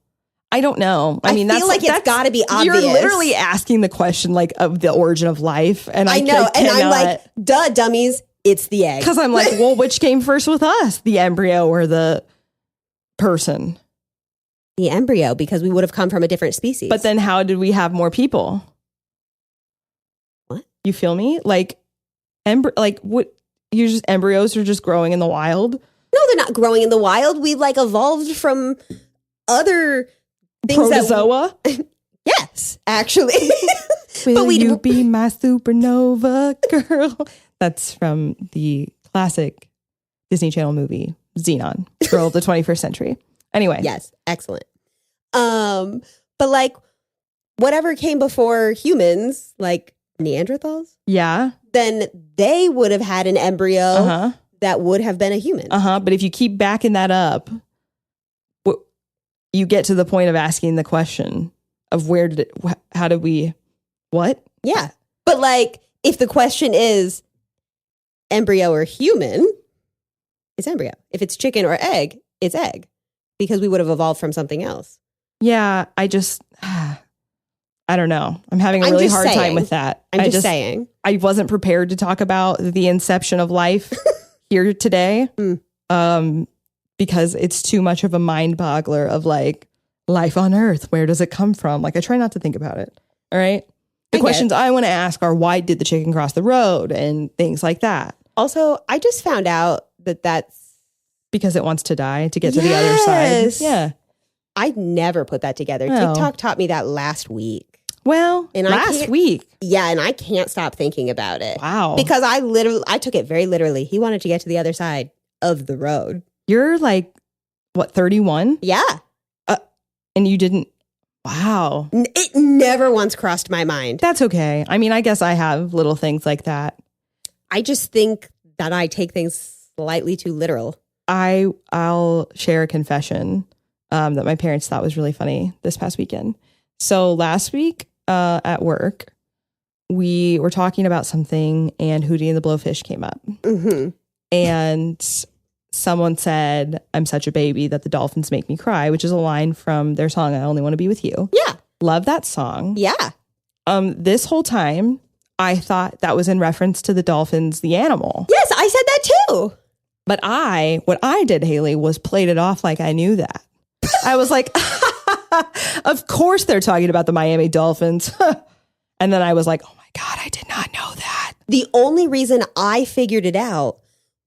Speaker 1: I don't know. I mean,
Speaker 2: feel like it's got to be obvious.
Speaker 1: You're literally asking the question like of the origin of life, and I know,
Speaker 2: and I'm like, duh, dummies, it's the egg.
Speaker 1: Because I'm like, well, which came first with us, the embryo or the person?
Speaker 2: The embryo, because we would have come from a different species.
Speaker 1: But then, how did we have more people?
Speaker 2: What?
Speaker 1: You feel me? Like, what? You just embryos are just growing in the wild?
Speaker 2: No, they're not growing in the wild. We like evolved from other things.
Speaker 1: Protozoa?
Speaker 2: Yes, actually.
Speaker 1: Will you be my supernova girl? That's from the classic Disney Channel movie, Xenon, Girl of the 21st Century. Anyway.
Speaker 2: Yes, excellent. But like whatever came before humans, like Neanderthals,
Speaker 1: yeah,
Speaker 2: then they would have had an embryo that would have been a human.
Speaker 1: But if you keep backing that up, you get to the point of asking the question of how did we, what?
Speaker 2: Yeah. But like, if the question is embryo or human, it's embryo. If it's chicken or egg, it's egg, because we would have evolved from something else.
Speaker 1: Yeah. I don't know. I'm having a really hard time with that.
Speaker 2: I'm just saying.
Speaker 1: I wasn't prepared to talk about the inception of life here today. Because it's too much of a mind boggler of like life on Earth. Where does it come from? Like I try not to think about it. All right. The questions I want to ask are why did the chicken cross the road and things like that.
Speaker 2: Also, I just found out that that's
Speaker 1: because it wants to die to get to the other side. Yeah.
Speaker 2: I never put that together.
Speaker 1: Oh.
Speaker 2: TikTok taught me that last week.
Speaker 1: Well, and last week.
Speaker 2: Yeah. And I can't stop thinking about it.
Speaker 1: Wow.
Speaker 2: Because I took it very literally. He wanted to get to the other side of the road.
Speaker 1: You're like, what, 31?
Speaker 2: Yeah.
Speaker 1: And you didn't. Wow.
Speaker 2: It never once crossed my mind.
Speaker 1: That's okay. I mean, I guess I have little things like that.
Speaker 2: I just think that I take things slightly too literal.
Speaker 1: I'll share a confession that my parents thought was really funny this past weekend. So last week at work, we were talking about something and Hootie and the Blowfish came up.
Speaker 2: Mm-hmm.
Speaker 1: And someone said, I'm such a baby that the dolphins make me cry, which is a line from their song, I Only Want to Be With You.
Speaker 2: Yeah.
Speaker 1: Love that song.
Speaker 2: Yeah.
Speaker 1: This whole time, I thought that was in reference to the dolphins, the animal.
Speaker 2: Yes, I said that too.
Speaker 1: But what I did, Haylie, was played it off like I knew that. I was like, of course they're talking about the Miami Dolphins. And then I was like, oh my God, I did not know that.
Speaker 2: The only reason I figured it out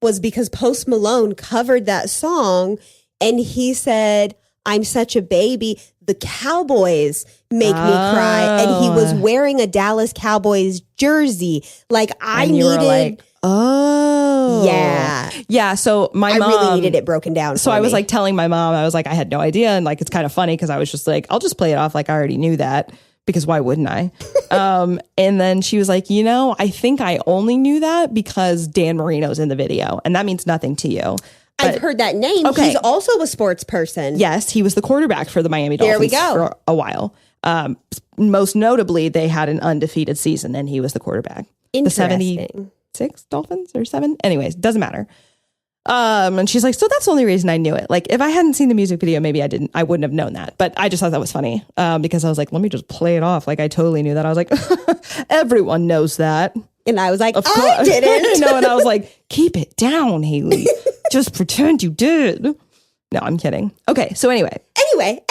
Speaker 2: was because Post Malone covered that song and he said, I'm such a baby. The Cowboys make me cry. And he was wearing a Dallas Cowboys jersey. Like I
Speaker 1: and you
Speaker 2: needed.
Speaker 1: Were like, oh.
Speaker 2: Yeah.
Speaker 1: Yeah. So my mom.
Speaker 2: I really needed it broken down.
Speaker 1: So I was like telling my mom, I was like, I had no idea. And like, it's kind of funny because I was just like, I'll just play it off like I already knew that. Because why wouldn't I? And then she was like, I think I only knew that because Dan Marino's in the video. And that means nothing to you.
Speaker 2: I've heard that name. Okay. He's also a sports person.
Speaker 1: Yes, he was the quarterback for the Miami Dolphins for a while. Most notably, they had an undefeated season and he was the quarterback. The 76 Dolphins or 7? Anyways, doesn't matter. And she's like, so that's the only reason I knew it. Like, if I hadn't seen the music video, maybe I wouldn't have known that. But I just thought that was funny because I was like, let me just play it off. Like, I totally knew that. I was like, everyone knows that.
Speaker 2: And I was like, I didn't.
Speaker 1: And I was like, keep it down, Haylie. Just pretend you did. No, I'm kidding. Okay, so anyway,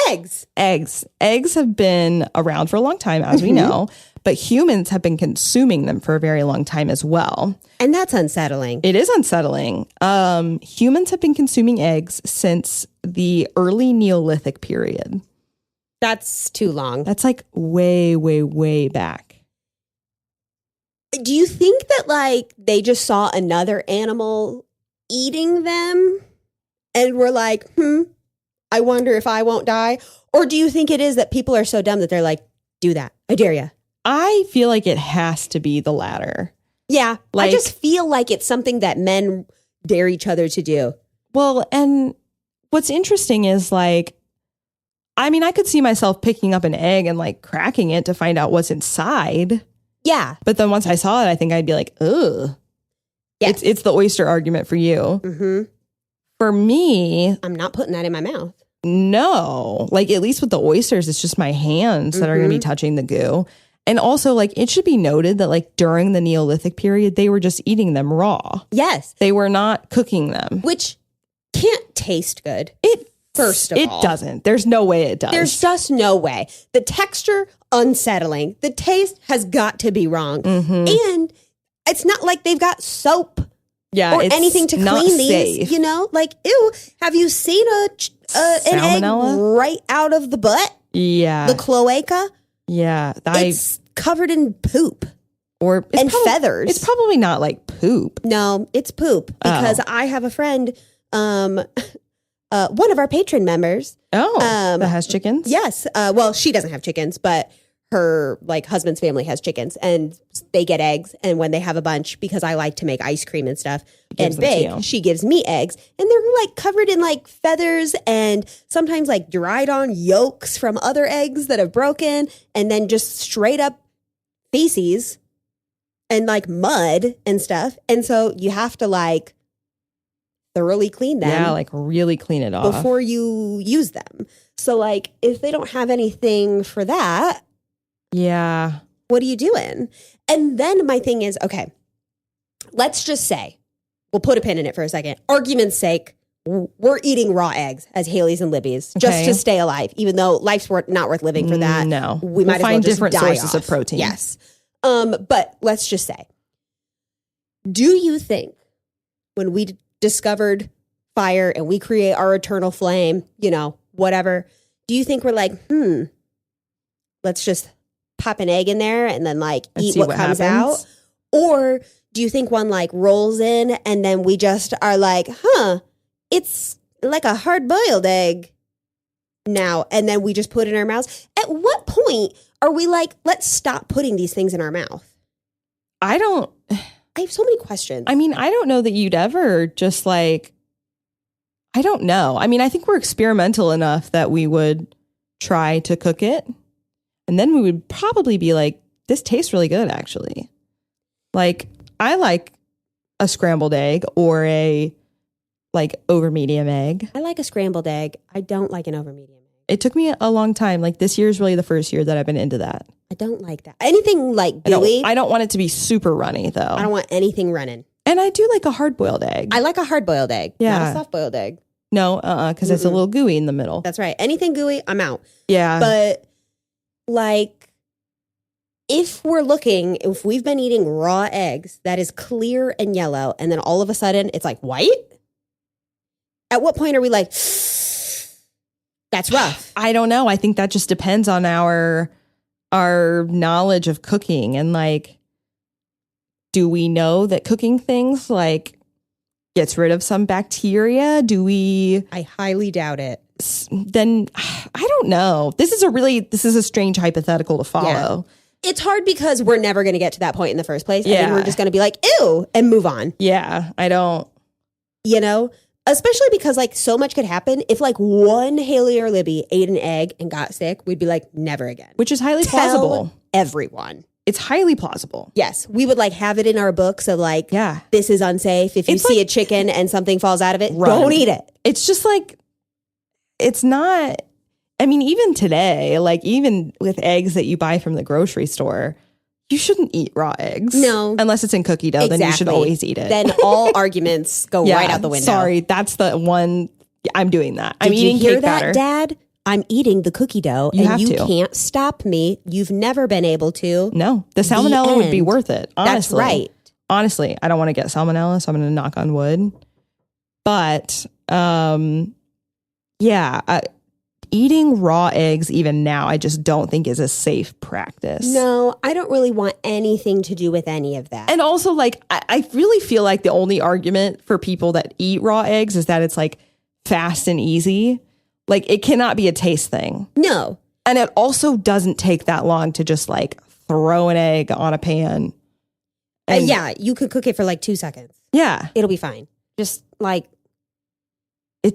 Speaker 2: eggs.
Speaker 1: Eggs have been around for a long time, as we know. But humans have been consuming them for a very long time as well.
Speaker 2: And that's unsettling.
Speaker 1: It is unsettling. Humans have been consuming eggs since the early Neolithic period.
Speaker 2: That's too long.
Speaker 1: That's like way, way, way back.
Speaker 2: Do you think that like they just saw another animal eating them and were like, I wonder if I won't die? Or do you think it is that people are so dumb that they're like, do that. I dare you.
Speaker 1: I feel like it has to be the latter.
Speaker 2: Yeah. I just feel like it's something that men dare each other to do.
Speaker 1: Well, and what's interesting is like, I mean, I could see myself picking up an egg and like cracking it to find out what's inside.
Speaker 2: Yeah.
Speaker 1: But then once I saw it, I think I'd be like, ugh. Yes. It's the oyster argument for you.
Speaker 2: Mm-hmm.
Speaker 1: For me.
Speaker 2: I'm not putting that in my mouth.
Speaker 1: No. Like, at least with the oysters, it's just my hands that are going to be touching the goo. And also, like, it should be noted that, like, during the Neolithic period, they were just eating them raw.
Speaker 2: Yes.
Speaker 1: They were not cooking them.
Speaker 2: Which can't taste good. First of all.
Speaker 1: It doesn't. There's no way it does.
Speaker 2: There's just no way. The texture, unsettling. The taste has got to be wrong. Mm-hmm. And it's not like they've got soap or anything to clean these.
Speaker 1: Safe.
Speaker 2: You know? Like, ew. Have you seen an egg right out of the butt?
Speaker 1: Yeah.
Speaker 2: The cloaca?
Speaker 1: Yeah.
Speaker 2: It's covered in poop and feathers.
Speaker 1: It's probably not like poop.
Speaker 2: No, it's poop because I have a friend, one of our patron members.
Speaker 1: That has chickens?
Speaker 2: Yes. Well, she doesn't have chickens, but her like husband's family has chickens and they get eggs. And when they have a bunch, because I like to make ice cream and stuff and bake, she gives me eggs and they're like covered in like feathers and sometimes like dried on yolks from other eggs that have broken and then just straight up feces and like mud and stuff. And so you have to like thoroughly clean them.
Speaker 1: Yeah, like really clean it off
Speaker 2: before you use them. So like if they don't have anything for that,
Speaker 1: yeah,
Speaker 2: what are you doing? And then my thing is, okay, let's just say, we'll put a pin in it for a second. Argument's sake, we're eating raw eggs as Haylie's and Libby's just to stay alive, even though life's not worth living for that.
Speaker 1: No,
Speaker 2: we might as well
Speaker 1: find
Speaker 2: just
Speaker 1: different
Speaker 2: die
Speaker 1: sources
Speaker 2: off.
Speaker 1: of protein.
Speaker 2: Yes. But let's just say, do you think when we discovered fire and we create our eternal flame, you know, whatever, do you think we're like, let's just pop an egg in there and then like eat what comes out? Or do you think one like rolls in and then we just are like, it's like a hard-boiled egg now, and then we just put it in our mouths? At what point are we like, let's stop putting these things in our mouth? I have so many questions.
Speaker 1: I mean, I don't know that you'd ever just like, I don't know. I mean, I think we're experimental enough that we would try to cook it. And then we would probably be like, this tastes really good, actually. Like, I like a scrambled egg or a like over medium egg.
Speaker 2: I like a scrambled egg. I don't like an over medium egg.
Speaker 1: It took me a long time. Like this year is really the first year that I've been into that.
Speaker 2: I don't like that. Anything like gooey.
Speaker 1: I don't want it to be super runny though.
Speaker 2: I don't want anything running.
Speaker 1: And I do like a hard boiled egg.
Speaker 2: I like a hard boiled egg.
Speaker 1: Yeah.
Speaker 2: Not a soft boiled egg.
Speaker 1: No, because it's a little gooey in the middle.
Speaker 2: That's right. Anything gooey, I'm out.
Speaker 1: Yeah.
Speaker 2: But like, if we've been eating raw eggs that is clear and yellow, and then all of a sudden it's like white, at what point are we like, that's rough?
Speaker 1: I don't know. I think that just depends on our knowledge of cooking. And like, do we know that cooking things like gets rid of some bacteria? I
Speaker 2: highly doubt it.
Speaker 1: Then I don't know. This is a strange hypothetical to follow.
Speaker 2: Yeah. It's hard because we're never going to get to that point in the first place. Yeah. And we're just going to be like, ew, and move on.
Speaker 1: Yeah, I don't.
Speaker 2: You know, especially because like so much could happen. If like one Haylie or Libby ate an egg and got sick, we'd be like, never again.
Speaker 1: Which is highly plausible.
Speaker 2: Everyone.
Speaker 1: It's highly plausible.
Speaker 2: Yes. We would like have it in our books of like, this is unsafe. If you see a chicken and something falls out of it, don't eat it.
Speaker 1: It's just like, it's not, I mean, even today, like even with eggs that you buy from the grocery store, you shouldn't eat raw eggs.
Speaker 2: No.
Speaker 1: Unless it's in cookie dough, then you should always eat it.
Speaker 2: Then all arguments go right out the window.
Speaker 1: Sorry, that's the one, I'm doing that. I'm
Speaker 2: Did
Speaker 1: eating
Speaker 2: you hear
Speaker 1: cake
Speaker 2: that,
Speaker 1: batter.
Speaker 2: Dad? I'm eating the cookie dough
Speaker 1: You
Speaker 2: and you
Speaker 1: have to.
Speaker 2: can't stop me. You've never been able to.
Speaker 1: No, the salmonella would be worth it. Honestly.
Speaker 2: That's right.
Speaker 1: Honestly, I don't want to get salmonella, so I'm going to knock on wood. But eating raw eggs even now, I just don't think is a safe practice.
Speaker 2: No, I don't really want anything to do with any of that.
Speaker 1: And also, like, I really feel like the only argument for people that eat raw eggs is that it's like fast and easy. Like, it cannot be a taste thing.
Speaker 2: No.
Speaker 1: And it also doesn't take that long to just like throw an egg on a pan. And
Speaker 2: you could cook it for like 2 seconds.
Speaker 1: Yeah.
Speaker 2: It'll be fine. Just like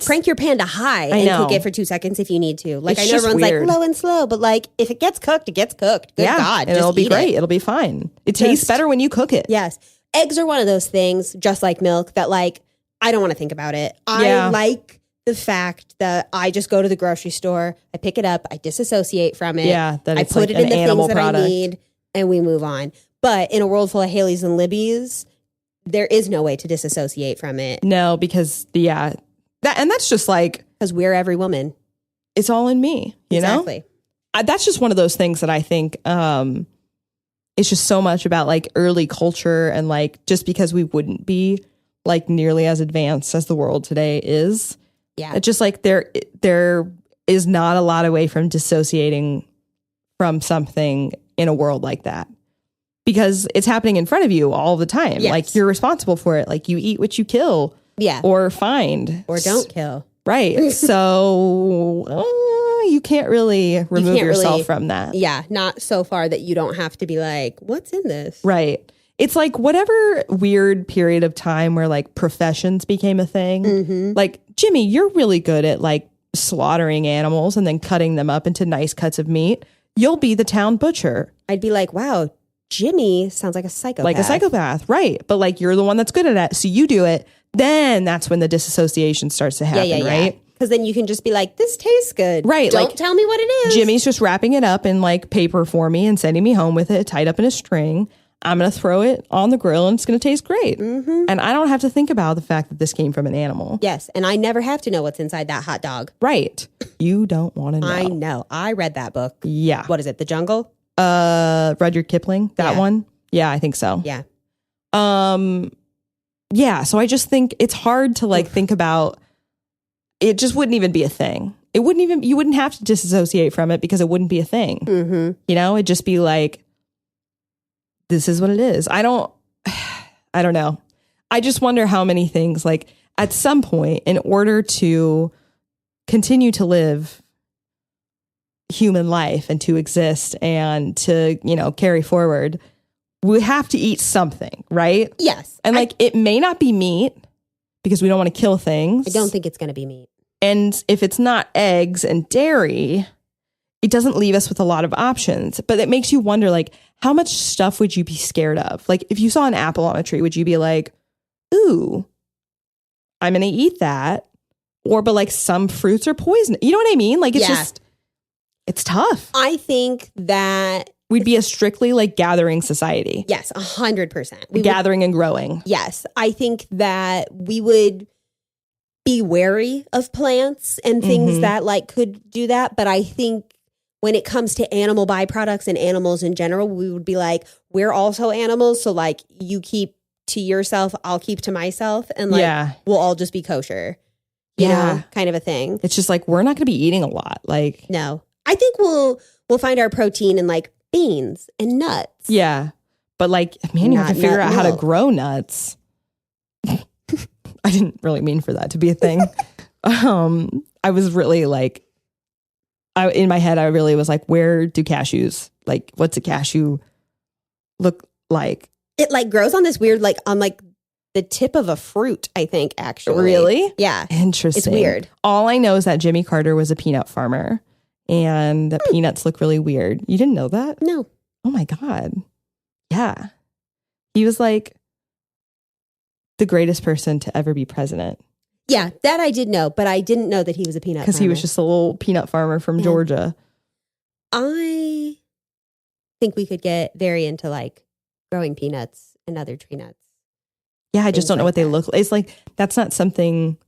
Speaker 2: crank your pan to high and cook it for 2 seconds if you need to. Like, I know everyone's like low and slow, but like if it gets cooked, it gets cooked. Good God.
Speaker 1: And it'll be great. It'll be fine. It tastes better when you cook it.
Speaker 2: Yes. Eggs are one of those things, just like milk, that like, I don't want to think about it. I like the fact that I just go to the grocery store, I pick it up, I disassociate from it.
Speaker 1: Yeah, that
Speaker 2: I
Speaker 1: it's
Speaker 2: put
Speaker 1: like
Speaker 2: it in
Speaker 1: an
Speaker 2: the
Speaker 1: animal
Speaker 2: things that
Speaker 1: product.
Speaker 2: I need, and we move on. But in a world full of Haylies and Libbies, there is no way to disassociate from it.
Speaker 1: No, because that's just like,
Speaker 2: because we're every woman.
Speaker 1: It's all in me, you know? That's just one of those things that I think it's just so much about like early culture, and like just because we wouldn't be like nearly as advanced as the world today is.
Speaker 2: Yeah.
Speaker 1: It's just like there is not a lot away from dissociating from something in a world like that because it's happening in front of you all the time.
Speaker 2: Yes.
Speaker 1: Like you're responsible for it. Like you eat what you kill or find.
Speaker 2: Or don't kill.
Speaker 1: Right. So you can't really remove yourself from that.
Speaker 2: Yeah. Not so far that you don't have to be like, what's in this?
Speaker 1: Right. It's like whatever weird period of time where like professions became a thing. Like, Jimmy, you're really good at like slaughtering animals and then cutting them up into nice cuts of meat. You'll be the town butcher.
Speaker 2: I'd be like, wow, Jimmy sounds like a psychopath.
Speaker 1: Like a psychopath. Right. But like you're the one that's good at it. So you do it. Then that's when the disassociation starts to happen, right?
Speaker 2: Because then you can just be like, this tastes good.
Speaker 1: Right.
Speaker 2: Don't
Speaker 1: like,
Speaker 2: tell me what it is.
Speaker 1: Jimmy's just wrapping it up in like paper for me and sending me home with it tied up in a string. I'm going to throw it on the grill and it's going to taste great. And I don't have to think about the fact that this came from an animal.
Speaker 2: Yes. And I never have to know what's inside that hot dog.
Speaker 1: Right. You don't want to know.
Speaker 2: I know. I read that book.
Speaker 1: Yeah.
Speaker 2: What is it? The Jungle?
Speaker 1: Rudyard Kipling. That one. Yeah, I think so.
Speaker 2: Yeah.
Speaker 1: Yeah. So I just think it's hard to like think about. It just wouldn't even be a thing. It wouldn't even, you wouldn't have to disassociate from it because it wouldn't be a thing. You know, it'd just be like, this is what it is. I don't know. I just wonder how many things like at some point in order to continue to live human life and to exist and to, you know, carry forward, we have to eat something, right?
Speaker 2: Yes.
Speaker 1: And like, it may not be meat because we don't want to kill things.
Speaker 2: I don't think it's going to be meat.
Speaker 1: And if it's not eggs and dairy, it doesn't leave us with a lot of options. But it makes you wonder, like, how much stuff would you be scared of? Like, if you saw an apple on a tree, would you be like, ooh, I'm going to eat that? Or, but like some fruits are poison. You know what I mean? Like, it's just, it's tough.
Speaker 2: I think that
Speaker 1: we'd be a strictly like gathering society.
Speaker 2: Yes, 100%.
Speaker 1: Gathering and growing.
Speaker 2: Yes. I think that we would be wary of plants and things that like could do that. But I think when it comes to animal byproducts and animals in general, we would be like, we're also animals. So like you keep to yourself, I'll keep to myself. And like, we'll all just be kosher, you know, kind of a thing.
Speaker 1: It's just like, we're not going to be eating a lot. Like,
Speaker 2: no, I think we'll find our protein in like beans and nuts.
Speaker 1: Yeah. But like, man, you have to figure out how to grow nuts. I didn't really mean for that to be a thing. I was really like, in my head, I really was like, where do cashews, like, what's a cashew look like?
Speaker 2: It like grows on this weird, like on like the tip of a fruit, I think, actually.
Speaker 1: Really?
Speaker 2: Yeah.
Speaker 1: Interesting.
Speaker 2: It's weird.
Speaker 1: All I know is that Jimmy Carter was a peanut farmer and the peanuts look really weird. You didn't know that?
Speaker 2: No.
Speaker 1: Oh my God. Yeah. He was like the greatest person to ever be president.
Speaker 2: Yeah, that I did know, but I didn't know that he was a peanut farmer.
Speaker 1: Because he was just a little peanut farmer from Georgia.
Speaker 2: I think we could get very into like growing peanuts and other tree nuts.
Speaker 1: Yeah, I just don't know what they look like. It's like, that's not something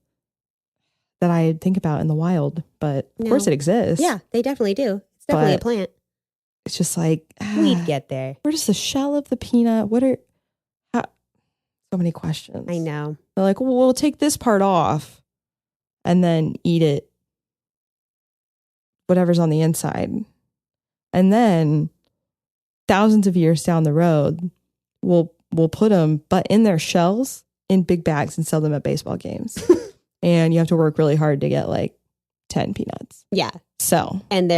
Speaker 1: that I think about in the wild, but of course it exists.
Speaker 2: Yeah, they definitely do. It's definitely a plant.
Speaker 1: It's just like,
Speaker 2: we'd get there.
Speaker 1: Where does the shell of the peanut, so many questions.
Speaker 2: I know.
Speaker 1: They're like, well, we'll take this part off and then eat it, whatever's on the inside. And then thousands of years down the road, we'll put them, but in their shells, in big bags and sell them at baseball games. And you have to work really hard to get like 10 peanuts.
Speaker 2: Yeah.
Speaker 1: So.
Speaker 2: And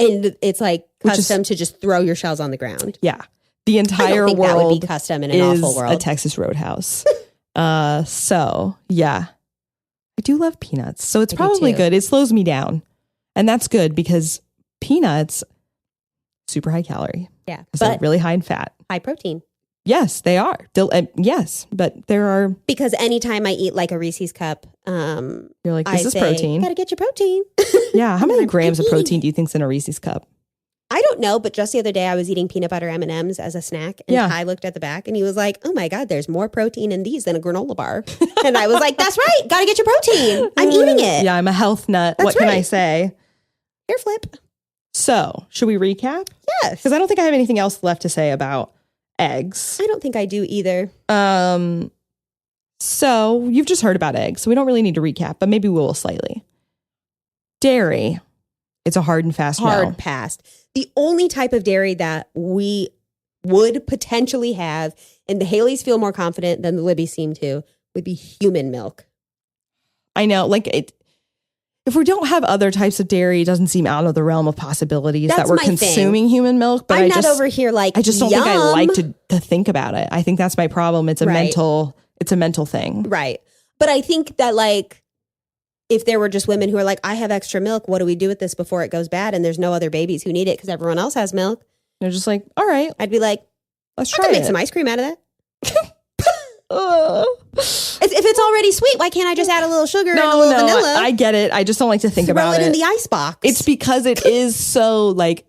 Speaker 2: it's like custom to just throw your shells on the ground.
Speaker 1: Yeah. The entire world
Speaker 2: that would be custom in an awful world.
Speaker 1: A Texas Roadhouse. So yeah, I do love peanuts. So it's probably good. It slows me down, and that's good because peanuts super high calorie.
Speaker 2: Yeah,
Speaker 1: but they're really high in fat,
Speaker 2: high protein.
Speaker 1: Yes, they are. Yes, but there are
Speaker 2: because anytime I eat like a Reese's cup,
Speaker 1: you're like, this is protein.
Speaker 2: Gotta get your protein.
Speaker 1: Yeah, how many grams of protein do you think's in a Reese's cup?
Speaker 2: I don't know, but just the other day I was eating peanut butter M&Ms as a snack, and Ty looked at the back and he was like, "Oh my God, there's more protein in these than a granola bar." And I was like, "That's right, gotta get your protein. I'm eating it."
Speaker 1: Yeah, I'm a health nut. What can I say?
Speaker 2: Hair flip.
Speaker 1: So, should we recap?
Speaker 2: Yes,
Speaker 1: because I don't think I have anything else left to say about eggs.
Speaker 2: I don't think I do either.
Speaker 1: So you've just heard about eggs, so we don't really need to recap, but maybe we will slightly. Dairy. It's a hard and fast
Speaker 2: hard
Speaker 1: no.
Speaker 2: pass. The only type of dairy that we would potentially have, and the Haylies feel more confident than the Libbys seem to, would be human milk.
Speaker 1: I know, like if we don't have other types of dairy, it doesn't seem out of the realm of possibilities that we're consuming human milk. But
Speaker 2: I'm not over here like,
Speaker 1: I just don't think I like to think about it. I think that's my problem. It's a mental thing.
Speaker 2: Right. But I think that like, if there were just women who are like, I have extra milk, what do we do with this before it goes bad? And there's no other babies who need it because everyone else has milk.
Speaker 1: They're just like, all right.
Speaker 2: I'd be like,
Speaker 1: let's try
Speaker 2: I
Speaker 1: it.
Speaker 2: can make some ice cream out of that. If it's already sweet, why can't I just add a little sugar and a little vanilla?
Speaker 1: I get it. I just don't like to think about it.
Speaker 2: Throw it in the ice box.
Speaker 1: It's because it is so like,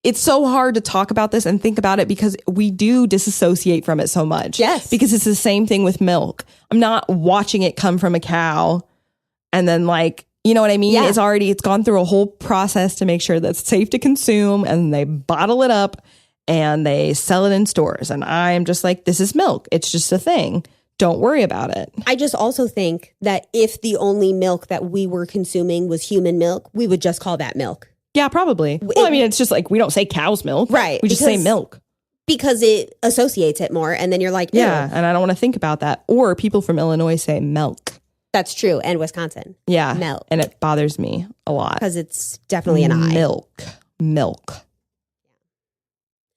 Speaker 1: it's so hard to talk about this and think about it because we do disassociate from it so much.
Speaker 2: Yes.
Speaker 1: Because it's the same thing with milk. I'm not watching it come from a cow and then like, you know what I mean?
Speaker 2: Yeah.
Speaker 1: It's gone through a whole process to make sure that's safe to consume, and they bottle it up and they sell it in stores. And I'm just like, this is milk. It's just a thing. Don't worry about it.
Speaker 2: I just also think that if the only milk that we were consuming was human milk, we would just call that milk.
Speaker 1: Yeah, probably. Well, I mean, it's just like, we don't say cow's milk.
Speaker 2: Right.
Speaker 1: We just say milk.
Speaker 2: Because it associates it more. And then you're like,
Speaker 1: yeah, and I don't want to think about that. Or people from Illinois say milk.
Speaker 2: That's true. And Wisconsin.
Speaker 1: Yeah.
Speaker 2: Milk.
Speaker 1: And it bothers me a lot.
Speaker 2: Because it's definitely an I.
Speaker 1: Milk.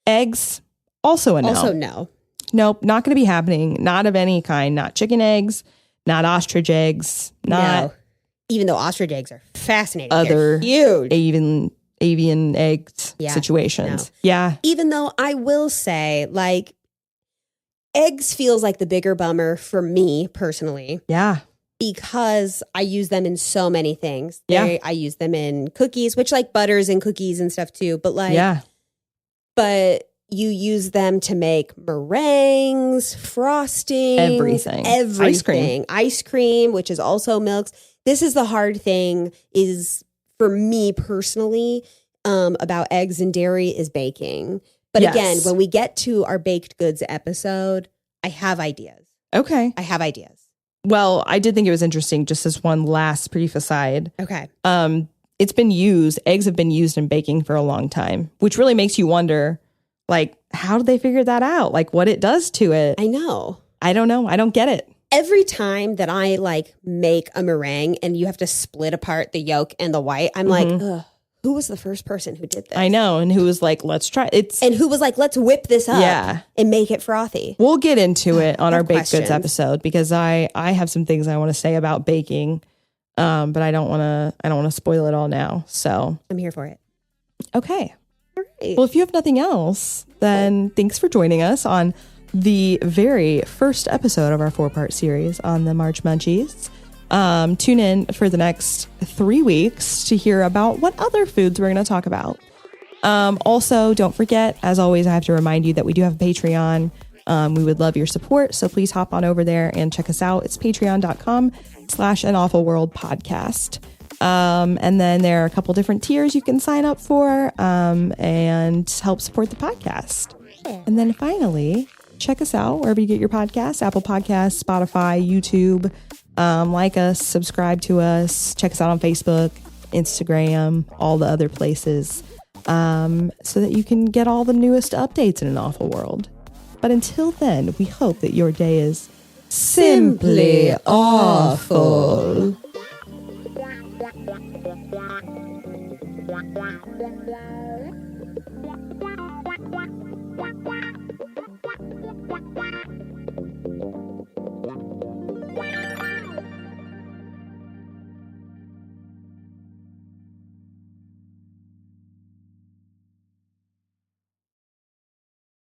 Speaker 1: Eggs, also a no.
Speaker 2: Also no.
Speaker 1: Nope, not going to be happening. Not of any kind. Not chicken eggs, not ostrich eggs, not...
Speaker 2: No. Even though ostrich eggs are fascinating.
Speaker 1: Other
Speaker 2: They're huge.
Speaker 1: avian eggs situations. No. Yeah.
Speaker 2: Even though I will say, like, eggs feels like the bigger bummer for me personally.
Speaker 1: Yeah.
Speaker 2: Because I use them in so many things.
Speaker 1: Yeah.
Speaker 2: I use them in cookies, which like butters and cookies and stuff too. But like,
Speaker 1: yeah.
Speaker 2: But you use them to make meringues, frosting,
Speaker 1: everything.
Speaker 2: Ice cream, which is also milks. This is the hard thing is for me personally about eggs and dairy is baking. But again, when we get to our baked goods episode, I have ideas.
Speaker 1: Okay.
Speaker 2: I have ideas.
Speaker 1: Well, I did think it was interesting, just as one last brief aside.
Speaker 2: Okay.
Speaker 1: It's been used, eggs have been used in baking for a long time, which really makes you wonder, like, how did they figure that out? Like, what it does to it.
Speaker 2: I know.
Speaker 1: I don't know. I don't get it.
Speaker 2: Every time that I, like, make a meringue and you have to split apart the yolk and the white, I'm like, ugh. Who was the first person who did this?
Speaker 1: I know. And who was like, let's try it.
Speaker 2: And who was like, let's whip this up and make it frothy.
Speaker 1: We'll get into it on our baked goods episode because I have some things I want to say about baking, but I don't want to spoil it all now. So
Speaker 2: I'm here for it.
Speaker 1: Okay.
Speaker 2: All right.
Speaker 1: Well, if you have nothing else, then thanks for joining us on the very first episode of our 4-part series on the March Munchies. Tune in for the next 3 weeks to hear about what other foods we're going to talk about. Also, don't forget, as always, I have to remind you that we do have a Patreon. We would love your support, so please hop on over there and check us out. It's patreon.com/anawfulworldpodcast. And then there are a couple different tiers you can sign up for and help support the podcast. And then finally, check us out wherever you get your podcasts, Apple Podcasts, Spotify, YouTube. Like us, subscribe to us, check us out on Facebook, Instagram, all the other places, so that you can get all the newest updates in an awful world. But until then, we hope that your day is simply awful.